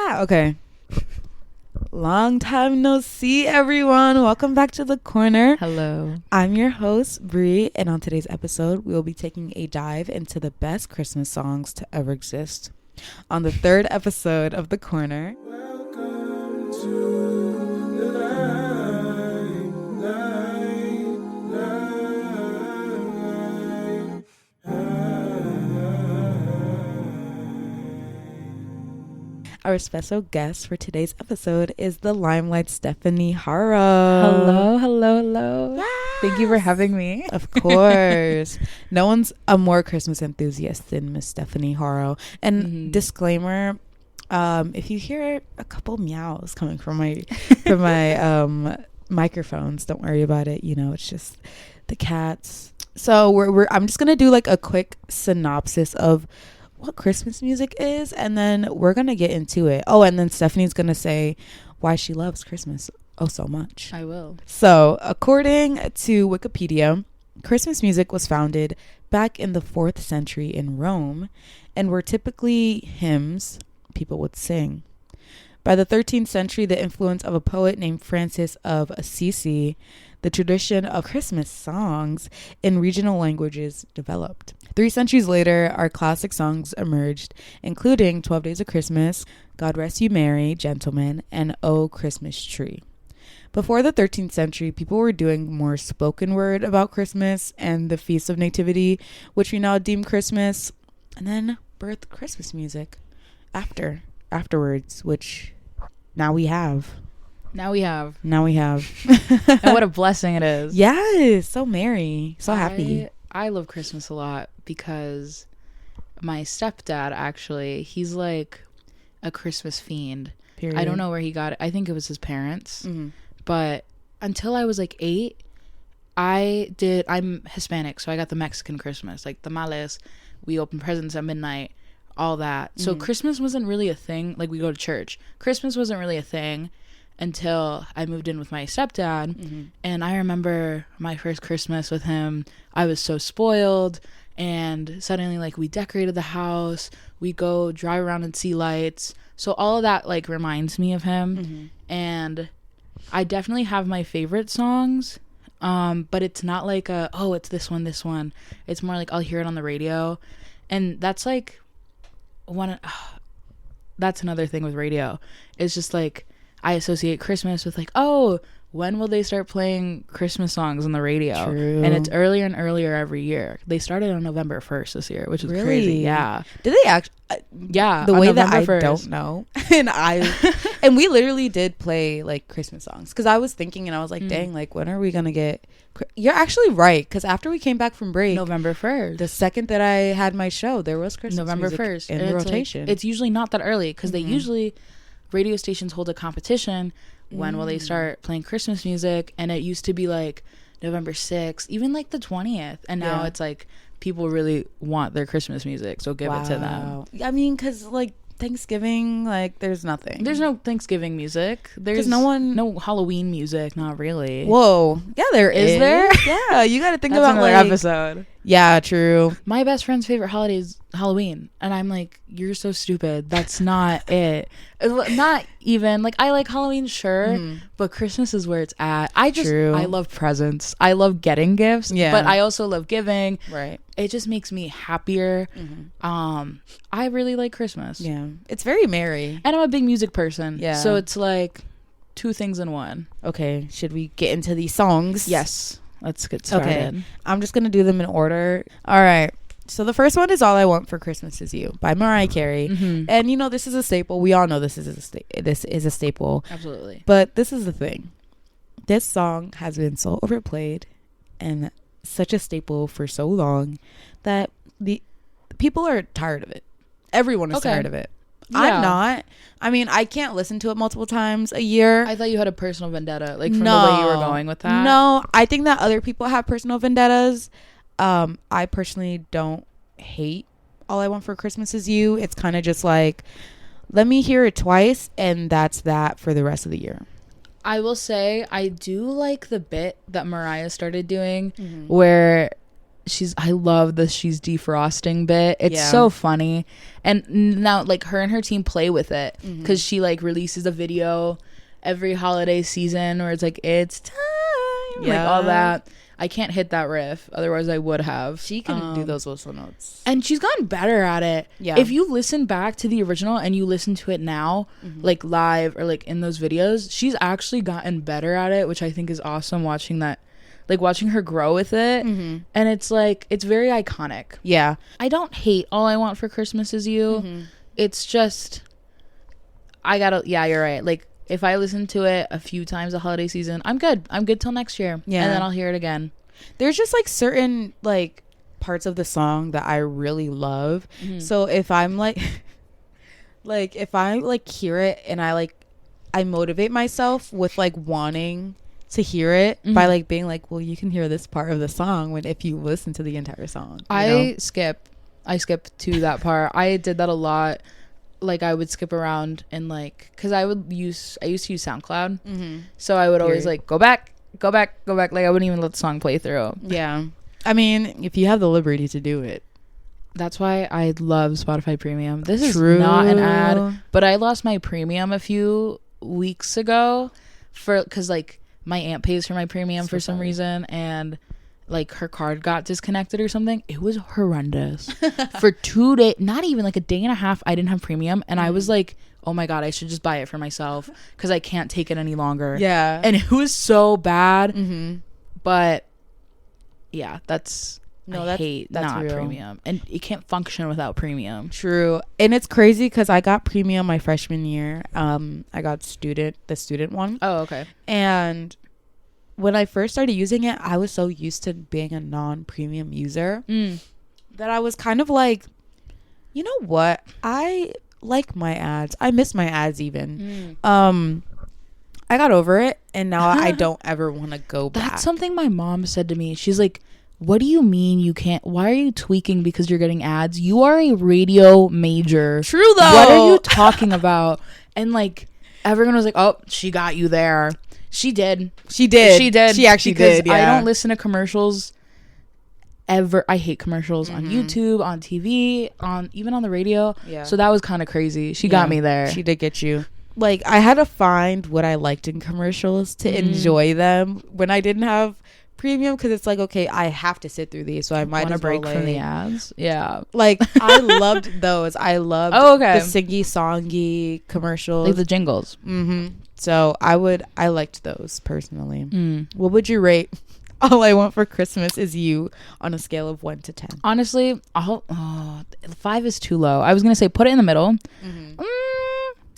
Yeah, okay. Long time no see, everyone. Welcome back to The Corner. Hello. I'm your host, Bree, and on today's episode, we will be taking a dive into the best Christmas songs to ever exist. On the third episode of The Corner. Welcome to the Our special guest for today's episode is the Limelight Stephanie Haro. Hello. Yes. Thank you for having me. Of course. No one's a more Christmas enthusiast than Miss Stephanie Haro. And disclaimer, if you hear a couple meows coming from my microphones, don't worry about it. You know, it's just the cats. So I'm just gonna do like a quick synopsis of what Christmas music is, and then we're gonna get into it. Oh, and then Stephanie's gonna say why she loves Christmas so much. I will. So according to Wikipedia, Christmas music was founded back in the 4th century in Rome and were typically hymns people would sing. By the 13th century, the influence of a poet named Francis of Assisi, the tradition of Christmas songs in regional languages developed. 3 centuries later, our classic songs emerged, including 12 Days of Christmas, God Rest You Merry Gentlemen, and Oh Christmas Tree. Before the 13th century, people were doing more spoken word about Christmas and the Feast of Nativity, which we now deem Christmas, and then birthed Christmas music afterwards, which now we have. Now we have. And what a blessing it is. Yes, so merry, so happy. I love Christmas a lot because my stepdad, actually, he's like a Christmas fiend. Period. I don't know where he got it. I think it was his parents. But until I was like 8, I'm Hispanic, so I got the Mexican Christmas, like tamales. We open presents at midnight, all that. So Christmas wasn't really a thing. Like, we go to church. Christmas wasn't really a thing until I moved in with my stepdad. And I remember my first Christmas with him. I was so spoiled, and suddenly, like, we decorated the house, we go drive around and see lights. So all of that, like, reminds me of him. And I definitely have my favorite songs, but it's not like it's this one. It's more like I'll hear it on the radio, and that's like that's another thing with radio. It's just like I associate Christmas with like, when will they start playing Christmas songs on the radio? True. And it's earlier and earlier every year. They started on November 1st this year, which is really crazy. Yeah. Did they actually? Yeah. The way that November I 1st. don't know, and we literally did play like Christmas songs because I was thinking and I was like, dang, like when are we gonna get? You're actually right, because after we came back from break, November 1st, the second that I had my show, there was Christmas November music 1st in the rotation. Like, it's usually not that early because they usually radio stations hold a competition. When will they start playing Christmas music? And it used to be like November 6th, even like the 20th. And now it's like people really want their Christmas music, so give it to them. I mean, because like Thanksgiving, like there's nothing. There's no Thanksgiving music. There's no Halloween music. Not really. Whoa. Yeah, there is. Is there? Yeah, you got to think That's about another like episode. Yeah, true. My best friend's favorite holiday is Halloween, and I'm like, you're so stupid. That's not it. Not even like, I like Halloween, sure, but Christmas is where it's at. I love presents. I love getting gifts, but I also love giving. Right. It just makes me happier. I really like Christmas. Yeah, it's very merry, and I'm a big music person. Yeah, so it's like 2 things in one. Okay, should we get into these songs? Yes. Let's get started. Okay. I'm just going to do them in order. All right. So the first one is All I Want for Christmas Is You by Mariah Carey. And, you know, this is a staple. We all know this is a staple. Absolutely. But this is the thing. This song has been so overplayed and such a staple for so long that the people are tired of it. Everyone is tired of it. Yeah. I'm not. I mean, I can't listen to it multiple times a year. I thought you had a personal vendetta, like from the way you were going with that. No, I think that other people have personal vendettas. I personally don't hate All I Want for Christmas Is You. It's kind of just like, let me hear it twice, and that's that for the rest of the year. I will say, I do like the bit that Mariah started doing where I love the she's defrosting bit. It's so funny. And now like her and her team play with it because she like releases a video every holiday season where it's like it's time, like all that. I can't hit that riff, otherwise I would have. She can do those whistle notes, and she's gotten better at it. Yeah, if you listen back to the original and you listen to it now, like live or like in those videos, she's actually gotten better at it, which I think is awesome. Watching that, like watching her grow with it, and it's like it's very iconic. Yeah, I don't hate All I Want for Christmas Is You. It's just I gotta. Yeah, you're right. Like, if I listen to it a few times a holiday season, I'm good. I'm good till next year. Yeah. And then I'll hear it again. There's just like certain like parts of the song that I really love. So if I'm like if I like hear it and I motivate myself with like wanting to hear it by like being like, well, you can hear this part of the song if you listen to the entire song. I skip to that part. I did that a lot. Like I would skip around and like because I used to use SoundCloud, so I would always like go back, like I wouldn't even let the song play through. Yeah, I mean, if you have the liberty to do it. That's why I love Spotify Premium. This is not an ad, but I lost my premium a few weeks ago because like my aunt pays for my premium for some reason, and like her card got disconnected or something. It was horrendous. For 2 days, not even like a day and a half, I didn't have premium, and I was like, oh my god, I should just buy it for myself because I can't take it any longer. Yeah, and it was so bad. But yeah, I hate not real. Premium, and it can't function without premium. True. And it's crazy because I got premium my freshman year. I got the student one. Oh, okay. And when I first started using it, I was so used to being a non-premium user that I was kind of like, you know what? I like my ads. I miss my ads even. I got over it, and now I don't ever want to go back. That's something my mom said to me. She's like, what do you mean you can't? Why are you tweaking because you're getting ads? You are a radio major. True, though. What are you talking about? And like, everyone was like, oh, she got you there. She did. She actually did. Yeah. I don't listen to commercials ever. I hate commercials on YouTube, on TV, even on the radio. Yeah. So that was kind of crazy. She got me there. She did get you. Like, I had to find what I liked in commercials to enjoy them when I didn't have premium, because it's like, okay, I have to sit through these, so I might as well break from the ads. Yeah, like I loved those. I loved the singy songy commercials, like the jingles. So I liked those personally. What would you rate All I Want for Christmas Is You on a scale of 1 to 10? Honestly, 5 is too low. I was gonna say put it in the middle.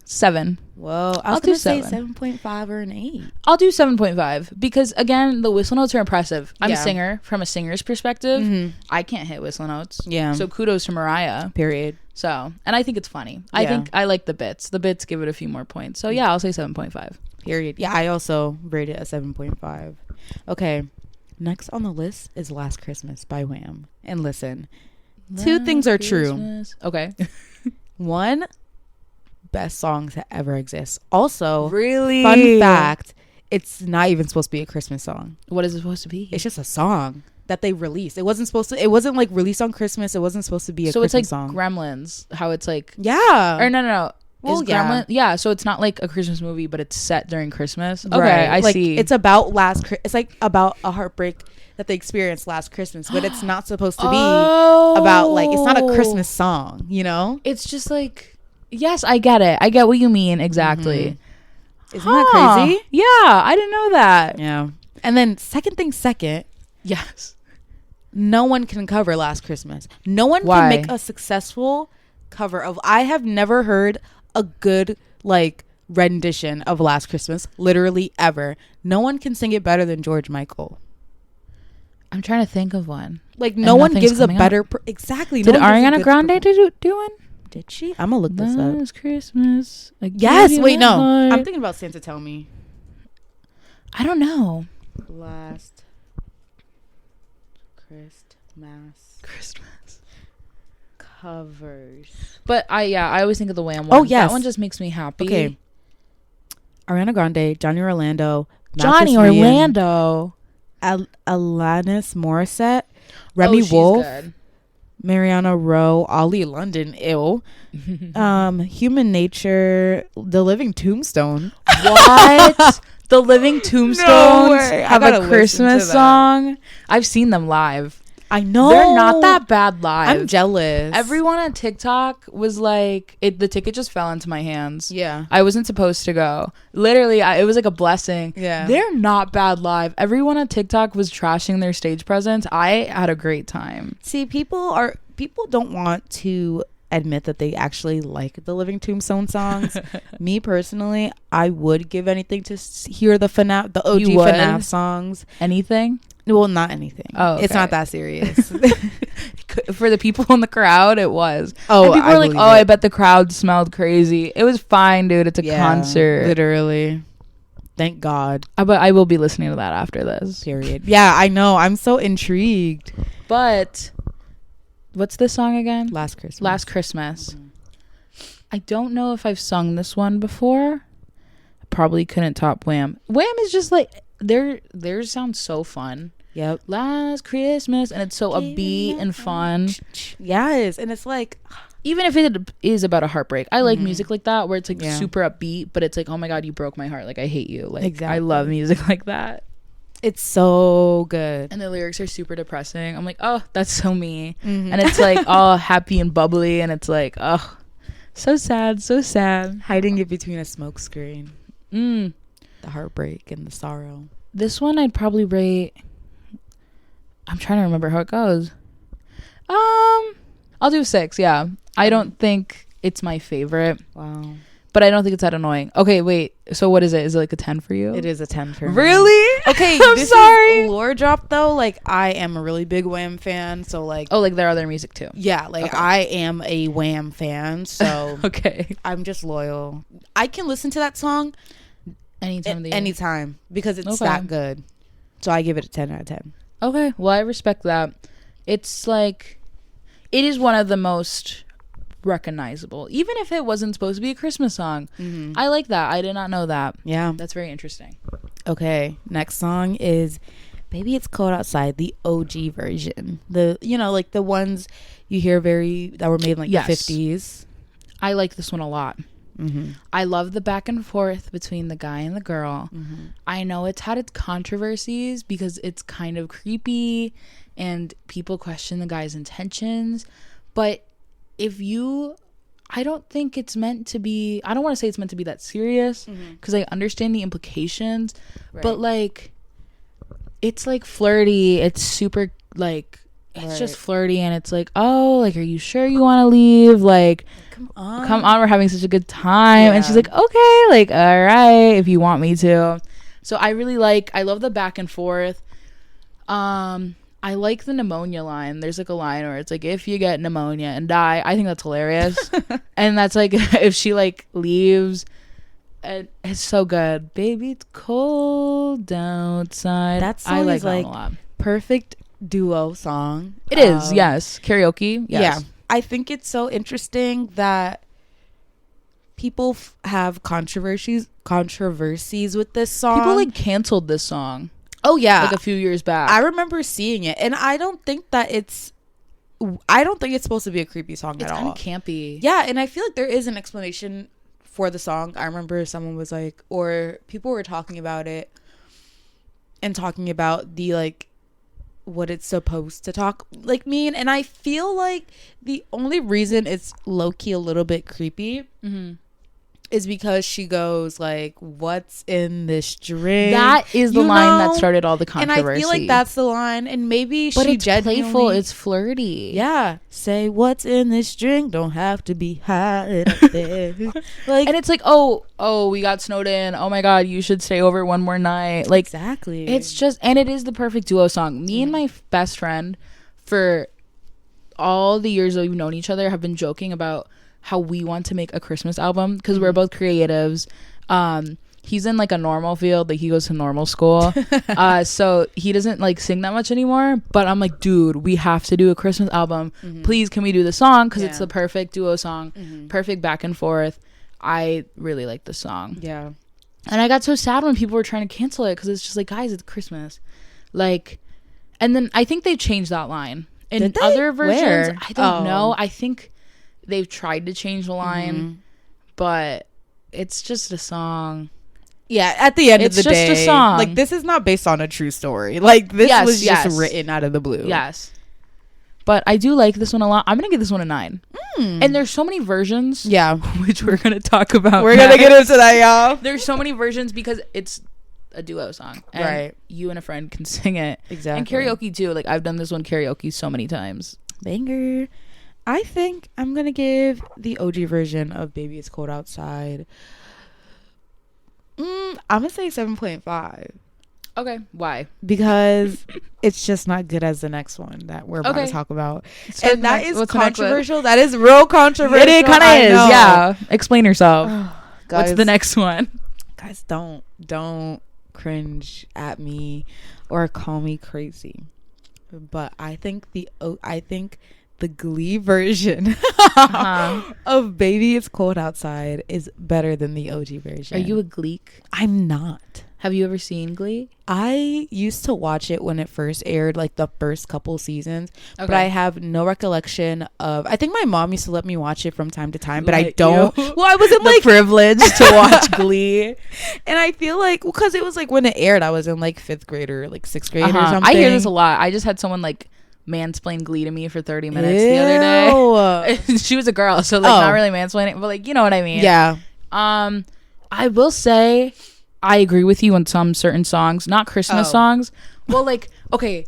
7. Well, I was gonna say 7.5 or an 8. I'll do 7.5 because again, the whistle notes are impressive. I'm a singer. From a singer's perspective, I can't hit whistle notes. Yeah. So kudos to Mariah. Period. So, and I think it's funny. I think I like the bits. The bits give it a few more points. So yeah, I'll say 7.5. Period. Yeah, I also rate it a 7.5. Okay. Next on the list is Last Christmas by Wham. And listen, two things are true. Okay. One, best songs that ever exist. Also, really fun fact, it's not even supposed to be a Christmas song. What is it supposed to be? It's just a song that they released. It wasn't like released on Christmas. It wasn't supposed to be a Christmas song. So it's like Gremlins, how it's like, yeah, or no. Well, yeah. Yeah, so it's not like a Christmas movie, but it's set during Christmas. Okay, right. I see. It's about it's like about a heartbreak that they experienced last Christmas, but it's not supposed to be about like, it's not a Christmas song, you know? It's just like, yes, I get it. I get what you mean exactly. Isn't that crazy? Yeah, I didn't know that. Yeah. And then second, yes, no one can cover Last Christmas. No one can make a successful cover of. I have never heard a good like rendition of Last Christmas, literally ever. No one can sing it better than George Michael. I'm trying to think of one. Like, no one gives a better exactly. Did Ariana Grande do one? Did she? I'm gonna look this up. Last Christmas. Yes. Wait, no. I'm thinking about Santa Tell Me. I don't know. Last Christmas covers. But I always think of the Wham one. Oh yes, that one just makes me happy. Okay. Ariana Grande, Johnny Orlando, Alanis Morissette. Remy she's Wolf, good. Mariana Rowe, Ollie London, ew. Human Nature, The Living Tombstone. What? The Living Tombstones have gotta a listen Christmas to that. song. I've seen them live. I know. They're not that bad live. I'm jealous. Everyone on TikTok was like, the ticket just fell into my hands. Yeah. I wasn't supposed to go. Literally, it was like a blessing. Yeah. They're not bad live. Everyone on TikTok was trashing their stage presence. I had a great time. See, people don't want to admit that they actually like the Living Tombstone songs. Me personally, I would give anything to hear the OG FNAF songs. Anything? Well, not anything. Oh, okay. It's not that serious. For the people in the crowd, it was. Oh, and people I were like, believe I it. bet the crowd smelled crazy. It was fine, dude. It's a concert. Literally. Thank God. But I will be listening to that after this. Period. Yeah, I know. I'm so intrigued. But what's this song again? Last Christmas. Last Christmas. I don't know if I've sung this one before. I probably couldn't top Wham. Wham is just like theirs sounds so fun. Yep. Last Christmas, and it's so upbeat and fun. Yes, and it's like, even if it is about a heartbreak, I like music like that where it's like Yeah. super upbeat, but it's like, oh my God, you broke my heart. Like, I hate you. Like, Exactly. I love music like that. it's so good. And the lyrics are super depressing. I'm like, oh, that's so me. And it's like all happy and bubbly, and it's like, oh, so sad, so sad. Hiding it between a smoke screen. Mm. The heartbreak and the sorrow. This one I'd probably rate. I'm trying to remember how it goes. I'll do 6. Yeah, I don't think it's my favorite, Wow. but I don't think it's that annoying. Okay, wait. So what is it? Is it like a 10 for you? It is a 10 for me. Really? Okay, I'm this sorry. is lore drop though. Like, I am a really big Wham fan, so like, Oh, like their other music too. yeah, like Okay. I am a Wham fan, so Okay. I'm just loyal. I can listen to that song Anytime of the year. anytime because it's Okay. that good. So I give it a 10 out of 10. Okay. Well, I respect that. It's like, it is one of the most recognizable, even if it wasn't supposed to be a Christmas song. I like that. I did not know that. Yeah. That's very interesting. Okay. Next song is Baby It's Cold Outside, the OG version. The, like the ones you hear that were made in like Yes. the 50s. I like this one a lot. I love the back and forth between the guy and the girl. I know it's had its controversies because it's kind of creepy and people question the guy's intentions, but I don't think it's meant to be, I don't want to say it's meant to be that serious because I understand the implications, but like, it's like flirty. It's super like, it's just flirty, and it's like, oh, like, are you sure you want to leave? Like, come on, we're having such a good time. And she's like, okay, like, all right, if you want me to. So I love the back and forth. I like the pneumonia line. There's like a line where it's like, if you get pneumonia and die. I think that's hilarious. And that's like, if she like leaves, and it's so good. Baby, it's cold outside. That song I like is that like a lot. perfect duo song. It is, yes. Karaoke, yes. Yeah. I think it's so interesting that people have controversies with this song. People like canceled this song. Oh yeah, Like a few years back. I remember seeing it, and I don't think it's supposed to be a creepy song at all. It's kind of campy. Yeah, and I feel like there is an explanation for the song. I remember someone was like, or people were talking about it and talking about the like what it's supposed to mean, and I feel like the only reason it's low-key a little bit creepy is because she goes like, what's in this drink? That is the line that started all the controversy. And I feel like that's the line, and maybe but she it's genuinely playful, it's flirty. Yeah, say what's in this drink, don't have to be hot up there. Like, and it's like, oh, we got snowed in. Oh my God, you should stay over one more night. Like, exactly. It's just, and it is the perfect duo song. Me and my best friend, for all the years that we've known each other, have been joking about how we want to make a Christmas album because we're both creatives. He's in like a normal field, like he goes to normal school, so he doesn't like sing that much anymore, but I'm like, dude, we have to do a Christmas album. Please, can we do the song? Because it's the perfect duo song, perfect back and forth. I really like the song. Yeah. And I got so sad when people were trying to cancel it because it's just like, guys, it's Christmas. Like, And then I think they changed that line in Did they? other versions. Where? I don't know. I think they've tried to change the line, but it's just a song. Yeah, at the end of the day, it's just a song. Like, this is not based on a true story. Like, this was just written out of the blue. Yes. But I do like this one a lot. I'm going to give this one a 9. And there's so many versions. Yeah. Which we're going to talk about. We're going to get into that, y'all. There's so many versions because it's a duo song. And right. You and a friend can sing it. Exactly. And karaoke, too. Like, I've done this one karaoke so many times. Banger. I think I'm going to give the OG version of Baby It's Cold Outside. I'm going to say 7.5. Okay. Why? Because it's just not good as the next one that we're about to talk about. So and that is controversial. That is real controversial. It kind of is. Yeah. Explain yourself. Guys, what's the next one? Guys, don't cringe at me or call me crazy. But I think the Glee version of Baby It's Cold Outside is better than the OG version. Are you a Gleek? I'm not. Have you ever seen Glee? I used to watch it when it first aired, like the first couple seasons, but I have no recollection of. I think my mom used to let me watch it from time to time, but I don't. Well, I wasn't like privileged to watch Glee, and I feel like because it was like when it aired, I was in like 5th grade or like 6th grade or something. I hear this a lot. I just had someone like mansplain Glee to me for 30 minutes the other day. She was a girl, so like not really mansplaining, but like you know what I mean. Yeah. I will say I agree with you on some certain songs, not Christmas songs. Well, like okay,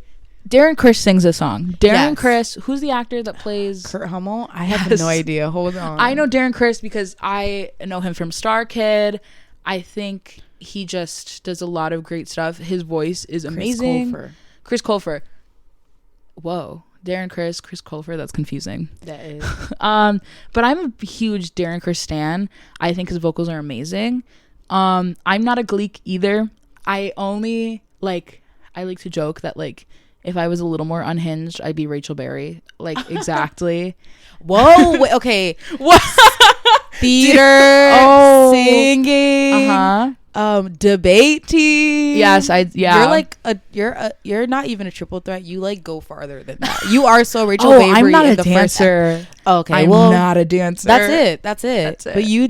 Darren Criss sings a song. Darren Criss, who's the actor that plays Kurt Hummel? I have no idea. Hold on. I know Darren Criss because I know him from Star Kid. I think he just does a lot of great stuff. His voice is amazing. Chris Colfer. Whoa. Darren Criss, Chris Colfer, that's confusing. That is. But I'm a huge Darren Criss stan. I think his vocals are amazing. I'm not a Gleek either. I like to joke that like if I was a little more unhinged, I'd be Rachel Berry. Like exactly. Whoa, wait, okay. What? Theater, singing, debate team. Yes, You're like you're not even a triple threat. You like go farther than that. You are so Rachel Berry. I'm not in a the dancer. Okay, I'm not a dancer. That's it. But you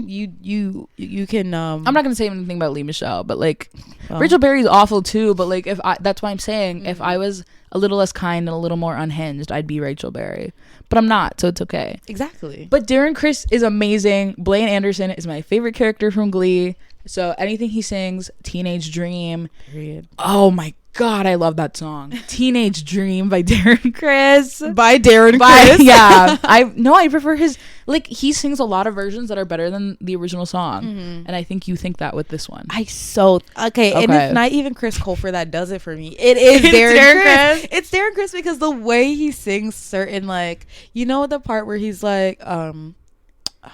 can. I'm not gonna say anything about Lee Michelle, but like Rachel Berry's awful too. But like that's why I'm saying if I was a little less kind and a little more unhinged, I'd be Rachel Berry. But I'm not, so it's okay. Exactly. But Darren Criss is amazing. Blaine Anderson is my favorite character from Glee. So anything he sings, Teenage Dream. Period. Oh my God, I love that song. Teenage Dream by Darren Criss. By Darren Criss. Yeah. I prefer his, like, he sings a lot of versions that are better than the original song. Mm-hmm. And I think you think that with this one. Okay. And it's not even Chris Colfer that does it for me. It is Darren Criss. It's Darren Criss because the way he sings certain, like, you know the part where he's like, oh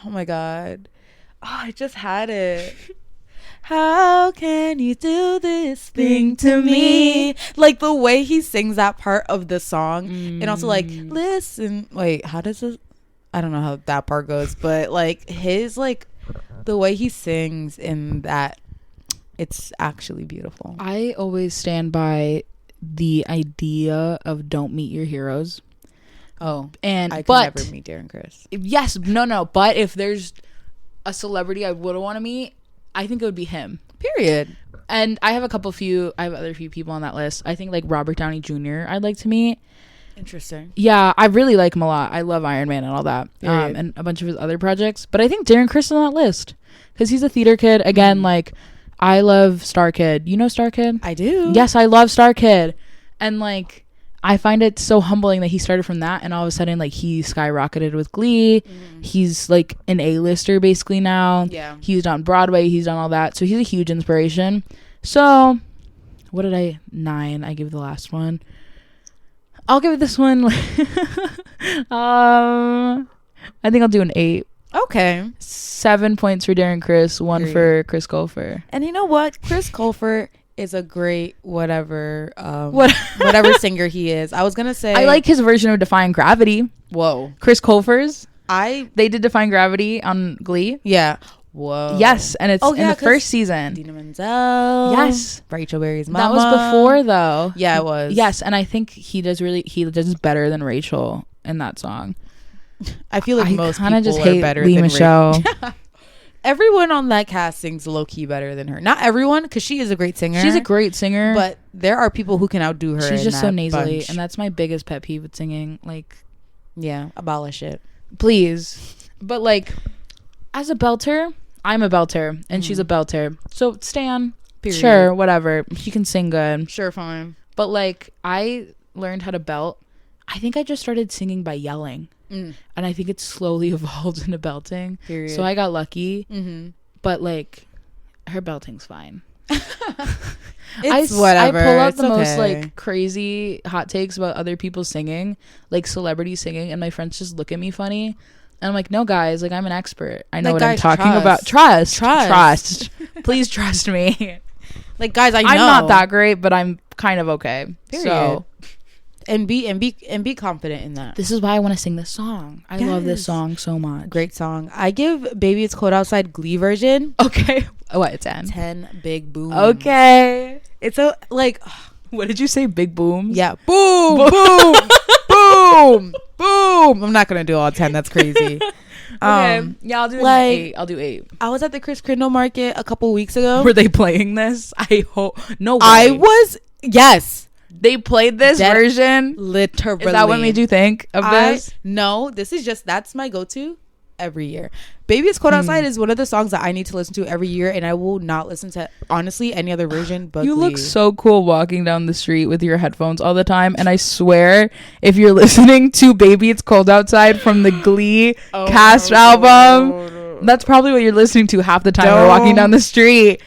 my God. Oh, I just had it. How can you do this thing to me? Like the way he sings that part of the song, and also like listen. Wait, how does this? I don't know how that part goes, but like his like the way he sings in that, it's actually beautiful. I always stand by the idea of don't meet your heroes. Oh, and I could never meet Darren Criss. Yes, no. But if there's a celebrity I would want to meet, I think it would be him. Period. And I have other few people on that list. I think like Robert Downey Jr. I'd like to meet. Interesting. Yeah, I really like him a lot. I love Iron Man and all that. And a bunch of his other projects. But I think Darren Criss is on that list. Because he's a theater kid. Again, like, I love Star Kid. You know Star Kid? I do. Yes, I love Star Kid. And like, I find it so humbling that he started from that and all of a sudden like he skyrocketed with Glee. He's like an A-lister basically now. Yeah. He's on Broadway, he's done all that. So he's a huge inspiration. So what did 9 I give the last one. I'll give this one I think I'll do an 8. Okay. 7 points for Darren Criss, 1 for Chris Colfer. And you know what? Chris Colfer is a great whatever singer he is. I was gonna say I like his version of Defying Gravity. Whoa. Chris Colfer's. They did Defying Gravity on Glee. Yeah. Whoa. Yes, and it's in the 'cause first season. Dina Menzel. Yes. Rachel Berry's mama. That was before though. Yeah, it was. Yes, and I think he does better than Rachel in that song. I feel like most kind of people just are hate better Lee than Michelle. Everyone on that cast sings low key better than her. Not everyone, because she is a great singer. She's a great singer, but there are people who can outdo her. She's just so nasally, bunch. and that's my biggest pet peeve with singing. Like, yeah, abolish it, please. But like, as a belter, I'm a belter, and she's a belter. So Stan, period. Sure, whatever. She can sing good. Sure, fine. But like, I learned how to belt. I think I just started singing by yelling. And I think it slowly evolved into belting. Period. So I got lucky. But like, her belting's fine. It's whatever. I pull out it's the most okay. like crazy hot takes about other people singing, like celebrity singing, and my friends just look at me funny. And I'm like, no, guys, like I'm an expert. I know like, what guys, I'm talking about. Trust. Please trust me. Like, guys, I know I'm not that great, but I'm kind of okay. Period. So. And be confident in that. This is why I want to sing this song. I love this song so much. Great song. I give Baby It's Cold Outside Glee version. Okay. What, 10? 10 big boom. Okay. It's a like What did you say? Big booms? yeah. Boom, boom, boom, boom. I'm not gonna do all 10. That's crazy. Okay. Yeah, I'll do like, 8. I'll do 8. I was at the Chris Crindle market a couple weeks ago. Were they playing this? I hope. No way. I was, yes. They played this version? Literally. Is that what made you think of this? No, this is just, that's my go-to every year. Baby It's Cold Outside is one of the songs that I need to listen to every year, and I will not listen to, honestly, any other version but You Glee. look so cool walking down the street with your headphones all the time, and I swear, if you're listening to Baby It's Cold Outside from the Glee cast album, that's probably what you're listening to half the time we're walking down the street.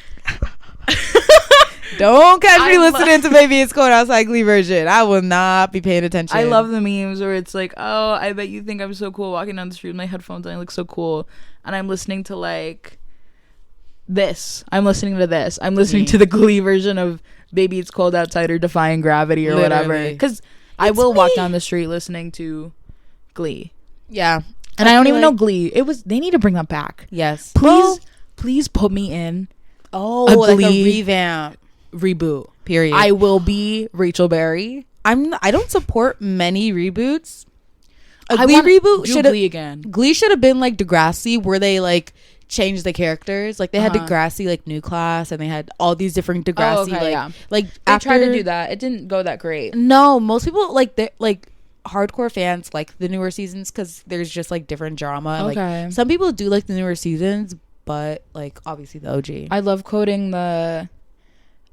Don't catch me listening to Baby It's Cold Outside Glee version. I will not be paying attention. I love the memes where it's like, oh, I bet you think I'm so cool walking down the street with my headphones and I look so cool. And I'm listening to like this. I'm listening to this. I'm listening to the Glee version of Baby It's Cold Outside or Defying Gravity or whatever. Because I will walk down the street listening to Glee. Yeah. And I don't even know Glee. They need to bring that back. Yes. Please put me in like a revamp. Reboot. Period. I will be Rachel Berry. I don't support many reboots. A I Glee want reboot should Glee again. Glee should have been like Degrassi, where they like changed the characters. Like they had Degrassi like New Class, and they had all these different Degrassi. Like they tried to do that. It didn't go that great. No, most people like hardcore fans like the newer seasons because there's just like different drama. Okay. Like some people do like the newer seasons, but like obviously the OG. I love quoting the.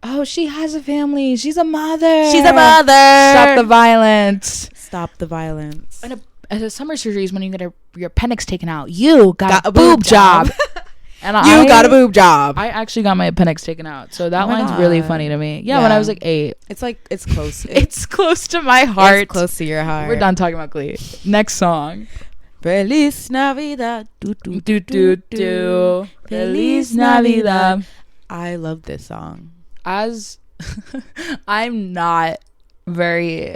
Oh, she has a family. She's a mother. She's a mother. Stop the violence. Stop the violence. And a summer surgery is when you get your appendix taken out. You got a boob job. And you got a boob job. I actually got my appendix taken out. So that line's really funny to me. Yeah, when I was like 8. It's like, it's close. It's close to my heart. It's close to your heart. We're done talking about Glee. Next song. Feliz Navidad. Do, do, do, do, do. Feliz Navidad. I love this song. As I'm not very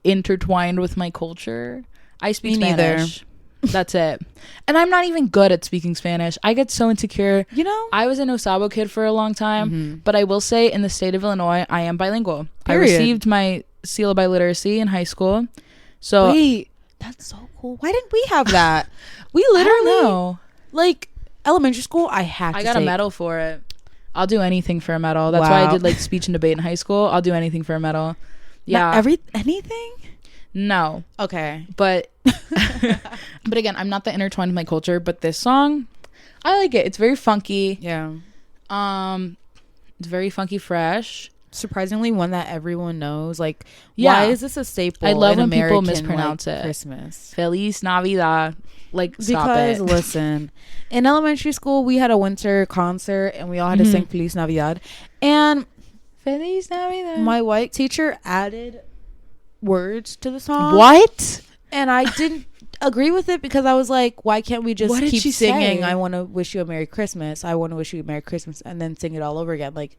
intertwined with my culture. I speak Spanish. That's it. And I'm not even good at speaking Spanish. I get so insecure. You know? I was an Osabo kid for a long time, but I will say in the state of Illinois, I am bilingual. Period. I received my seal of biliteracy in high school. So wait, that's so cool. Why didn't we have that? We literally, like, elementary school, I got a medal for it. I'll do anything for a medal. That's why I did like speech and debate in high school. I'll do anything for a medal. Yeah. Anything? No. Okay. But but again, I'm not that intertwined with my culture, but this song, I like it. It's very funky. Yeah. It's very funky fresh. Surprisingly one that everyone knows. Like, yeah. Why is this a staple? I love when American, people mispronounce it. Christmas. Feliz Navidad. Like, stop because it. Listen, in elementary school we had a winter concert and we all had to sing Feliz Navidad, and Feliz Navidad, my white teacher added words to the song. What? And I didn't agree with it because I was like, why can't we just keep singing I want to wish you a Merry Christmas, I want to wish you a Merry Christmas, and then sing it all over again? Like,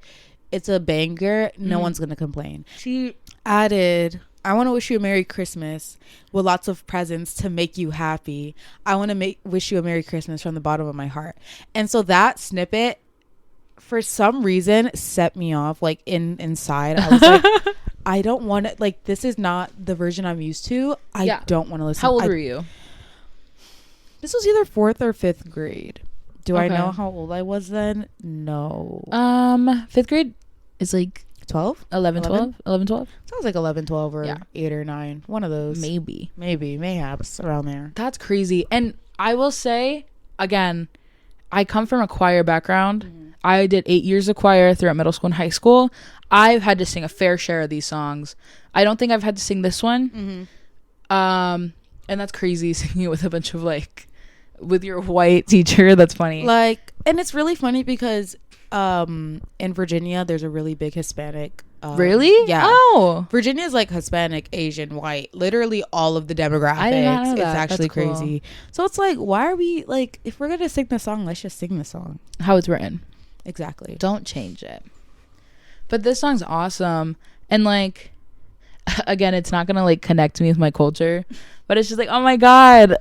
it's a banger. No one's gonna complain. She added I want to wish you a Merry Christmas with lots of presents to make you happy. I want to wish you a Merry Christmas from the bottom of my heart. And so that snippet, for some reason, set me off. Like inside, I was like, I don't want to. Like, this is not the version I'm used to. I don't want to listen. How old were you? This was either 4th or 5th grade. Do I know how old I was then? No. 5th grade is like 12? 11, 12? 11, 12? Sounds like 11, 12 or 8 or 9. One of those. Maybe, mayhaps around there. That's crazy. And I will say, again, I come from a choir background. Mm-hmm. I did 8 years of choir throughout middle school and high school. I've had to sing a fair share of these songs. I don't think I've had to sing this one. Mm-hmm. And that's crazy, singing it with a bunch of like, with your white teacher. That's funny. Like, and it's really funny because in Virginia there's a really big Hispanic really? Yeah. Oh, Virginia is like Hispanic, Asian, white, literally all of the demographics. I did not know that. It's actually That's cool. crazy. So it's like, why are we like, if we're gonna sing the song, let's just sing the song how it's written. Exactly. Don't change it. But this song's awesome. And like, again, it's not gonna like connect me with my culture, but it's just like, oh my god,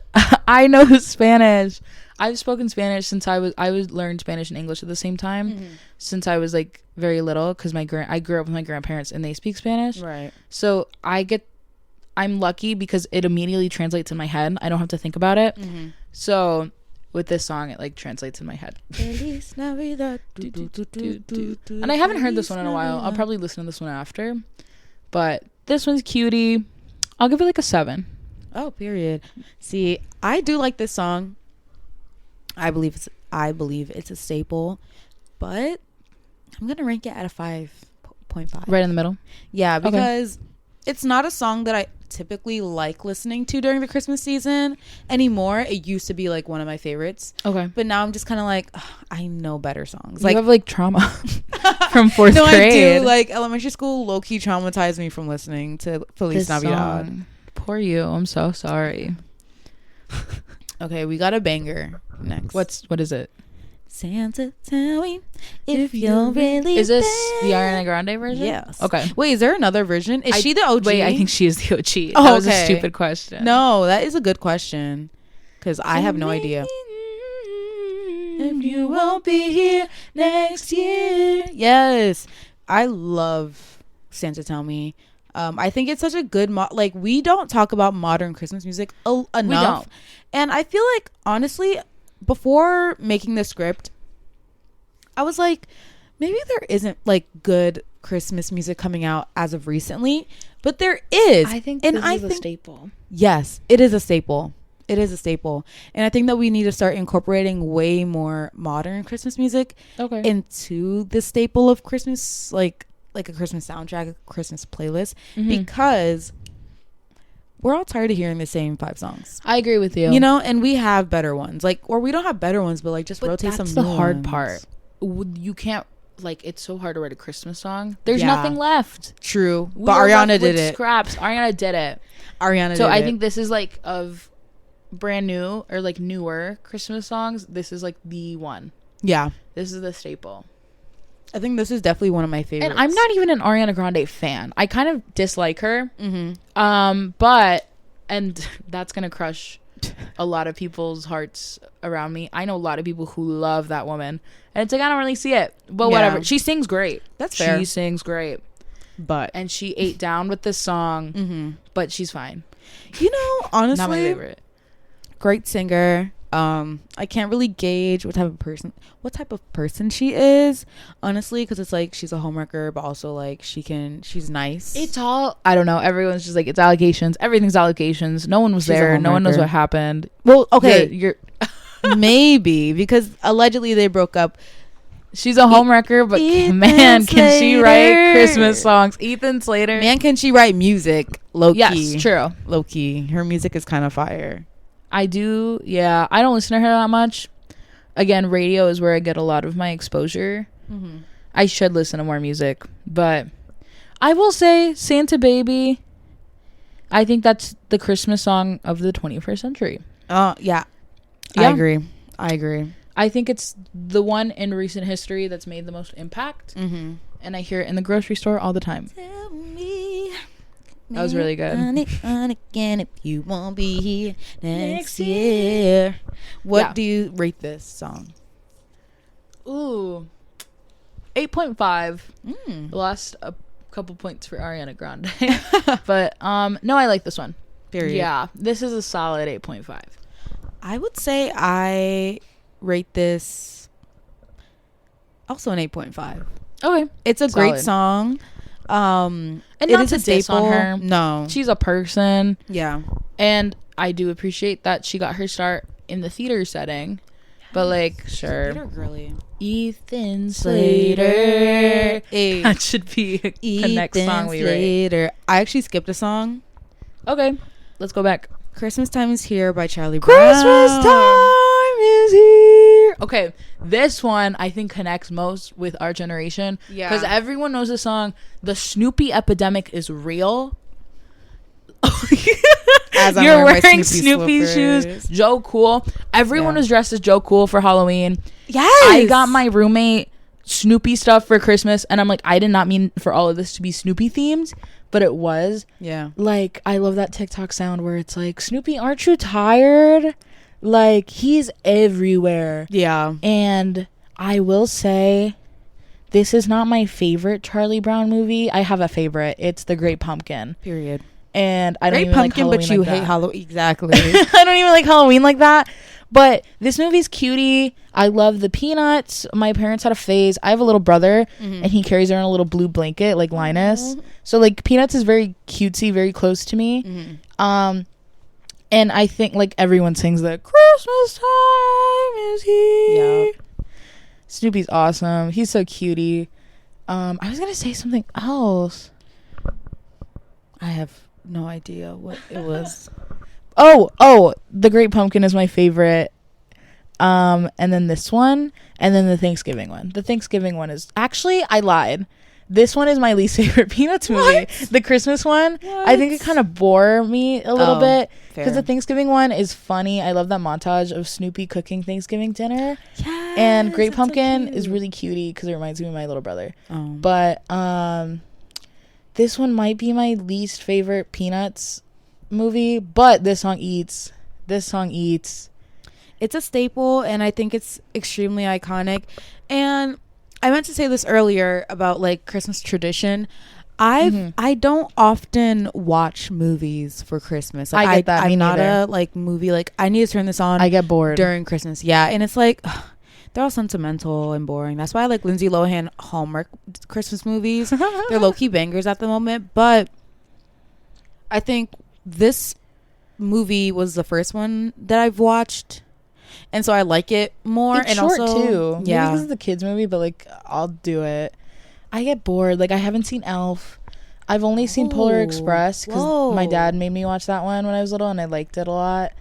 I know Spanish. I've spoken Spanish since I learned Spanish and English at the same time, since I was like very little, because I grew up with my grandparents and they speak Spanish. Right. So I'm lucky because it immediately translates in my head. I don't have to think about it. Mm-hmm. So with this song, it like translates in my head. Feliz Navidad. And I haven't heard this one in a while. I'll probably listen to this one after, but this one's cutie. I'll give it like a 7. Oh, period. See, I do like this song. I believe it's a staple, but I'm gonna rank it at a 5.5. Right in the middle. Yeah, because it's not a song that I typically like listening to during the Christmas season anymore. It used to be like one of my favorites. Okay. But now I'm just kind of like, I know better songs. You have like trauma from 4th grade. No, I do. Like, elementary school low-key traumatized me from listening to Feliz Navidad. Song. Poor you. I'm so sorry. Okay, we got a banger next. What is it? Santa, tell me if you're really Is this there. the Ariana Grande version? Yes. Okay. Wait, is there another version? Is she the OG? Wait, I think she is the OG. Oh, that was a stupid question. No, that is a good question, because I have no idea. If you won't be here next year. Yes. I love Santa Tell Me. I think it's such a good like, we don't talk about modern Christmas music enough. We don't. And I feel like, honestly, before making the script, I was like, maybe there isn't like good Christmas music coming out as of recently, but there is. I think this is a staple. Yes, it is a staple. It is a staple. And I think that we need to start incorporating way more modern Christmas music into the staple of Christmas, like a Christmas soundtrack, a Christmas playlist, because we're all tired of hearing the same 5 songs. I agree with you. You know, and we have better ones. Like, or we don't have better ones, but like, just rotate some new ones. That's the hard part. You can't, like, it's so hard to write a Christmas song. There's nothing left. True. But Ariana did it. Scraps. Ariana did it. So I think this is like, of brand new or like newer Christmas songs, this is like the one. Yeah. This is the staple. I think this is definitely one of my favorites. And I'm not even an Ariana Grande fan. I kind of dislike her. But, and that's going to crush a lot of people's hearts around me. I know a lot of people who love that woman. And it's like, I don't really see it. But whatever. She sings great. That's fair. She sings great. And she ate down with this song. But she's fine. You know, honestly. Not my favorite. Great singer. I can't really gauge what type of person she is, honestly, because it's like she's a homewrecker, but also like she's nice. It's all, I don't know, everyone's just like, it's allegations, everything's allegations, no one was there, no one knows what happened. Well, okay, you're maybe, because allegedly they broke up. She's a homewrecker, but man, can she write Christmas songs. Ethan Slater, man, can she write music? Low key. Yes, true. Low key, her music is kind of fire. I do, yeah. I don't listen to her that much. Again, radio is where I get a lot of my exposure. I should listen to more music, but I will say Santa Baby, I think that's the Christmas song of the 21st century. Yeah. I agree. I think it's the one in recent history that's made the most impact. And I hear it in the grocery store all the time. Tell me That was really good. Again, if you won't be here next year. What do you rate this song? Ooh, 8.5. Lost a couple points for Ariana Grande, but no, I like this one. Period. Yeah, this is a solid 8.5. I would say I rate this also an 8.5. Okay, it's a solid. Great song. And it not is to a diss staple. on her. No, She's a person. Yeah, and I do appreciate that she got her start in the theater setting. But like, sure, theater girly. Ethan Slater. Hey. That should be the next song we rate. I actually skipped a song. Okay, let's go back. Christmas Time Is Here by Charlie Brown. Christmas time is here. Okay, this one I think connects most with our generation. Yeah, because everyone knows the song. The Snoopy epidemic is real. As I'm You're wearing Snoopy shoes. Joe Cool. Everyone was dressed as Joe Cool for Halloween. Yes. I got my roommate Snoopy stuff for Christmas, and I'm like, I did not mean for all of this to be Snoopy themed, but it was. Yeah. Like, I love that TikTok sound where it's like, Snoopy, aren't you tired? Like, he's everywhere. Yeah. And I will say, this is not my favorite Charlie Brown movie. I have a favorite. It's The Great Pumpkin. Period. And I don't Great even Pumpkin, like but you like hate that. Halloween. Exactly. I don't even like Halloween like that. But this movie's cutie. I love the Peanuts. My parents had a phase. I have a little brother, and he carries around a little blue blanket like Linus. So like Peanuts is very cutesy, very close to me. And I think like everyone sings the Christmas time is here. Yep. Snoopy's awesome. He's so cutie. I was gonna say something else. I have no idea what it was. Oh, The Great Pumpkin is my favorite. And then this one, and then the Thanksgiving one. The Thanksgiving one is actually, I lied. This one is my least favorite Peanuts movie. The Christmas one, I think it kind of bore me a little bit because the Thanksgiving one is funny. I love that montage of Snoopy cooking Thanksgiving dinner. Yes, and Great Pumpkin so is really cutie because it reminds me of my little brother. Oh. But this one might be my least favorite Peanuts movie, but this song eats. It's a staple, and I think it's extremely iconic. And I meant to say this earlier about like Christmas tradition. I don't often watch movies for Christmas. Like, I get that. I'm not a like movie like I need to turn this on. I get bored during Christmas. Yeah, and it's like they're all sentimental and boring. That's why I like Lindsay Lohan Hallmark Christmas movies. They're low-key bangers at the moment, but I think this movie was the first one that I've watched, and so I like it more. It's and short also too. Yeah, maybe this is the kids movie, but like I'll do it. I get bored. Like I haven't seen Elf. I've only seen Polar Express because my dad made me watch that one when I was little, and I liked it a lot.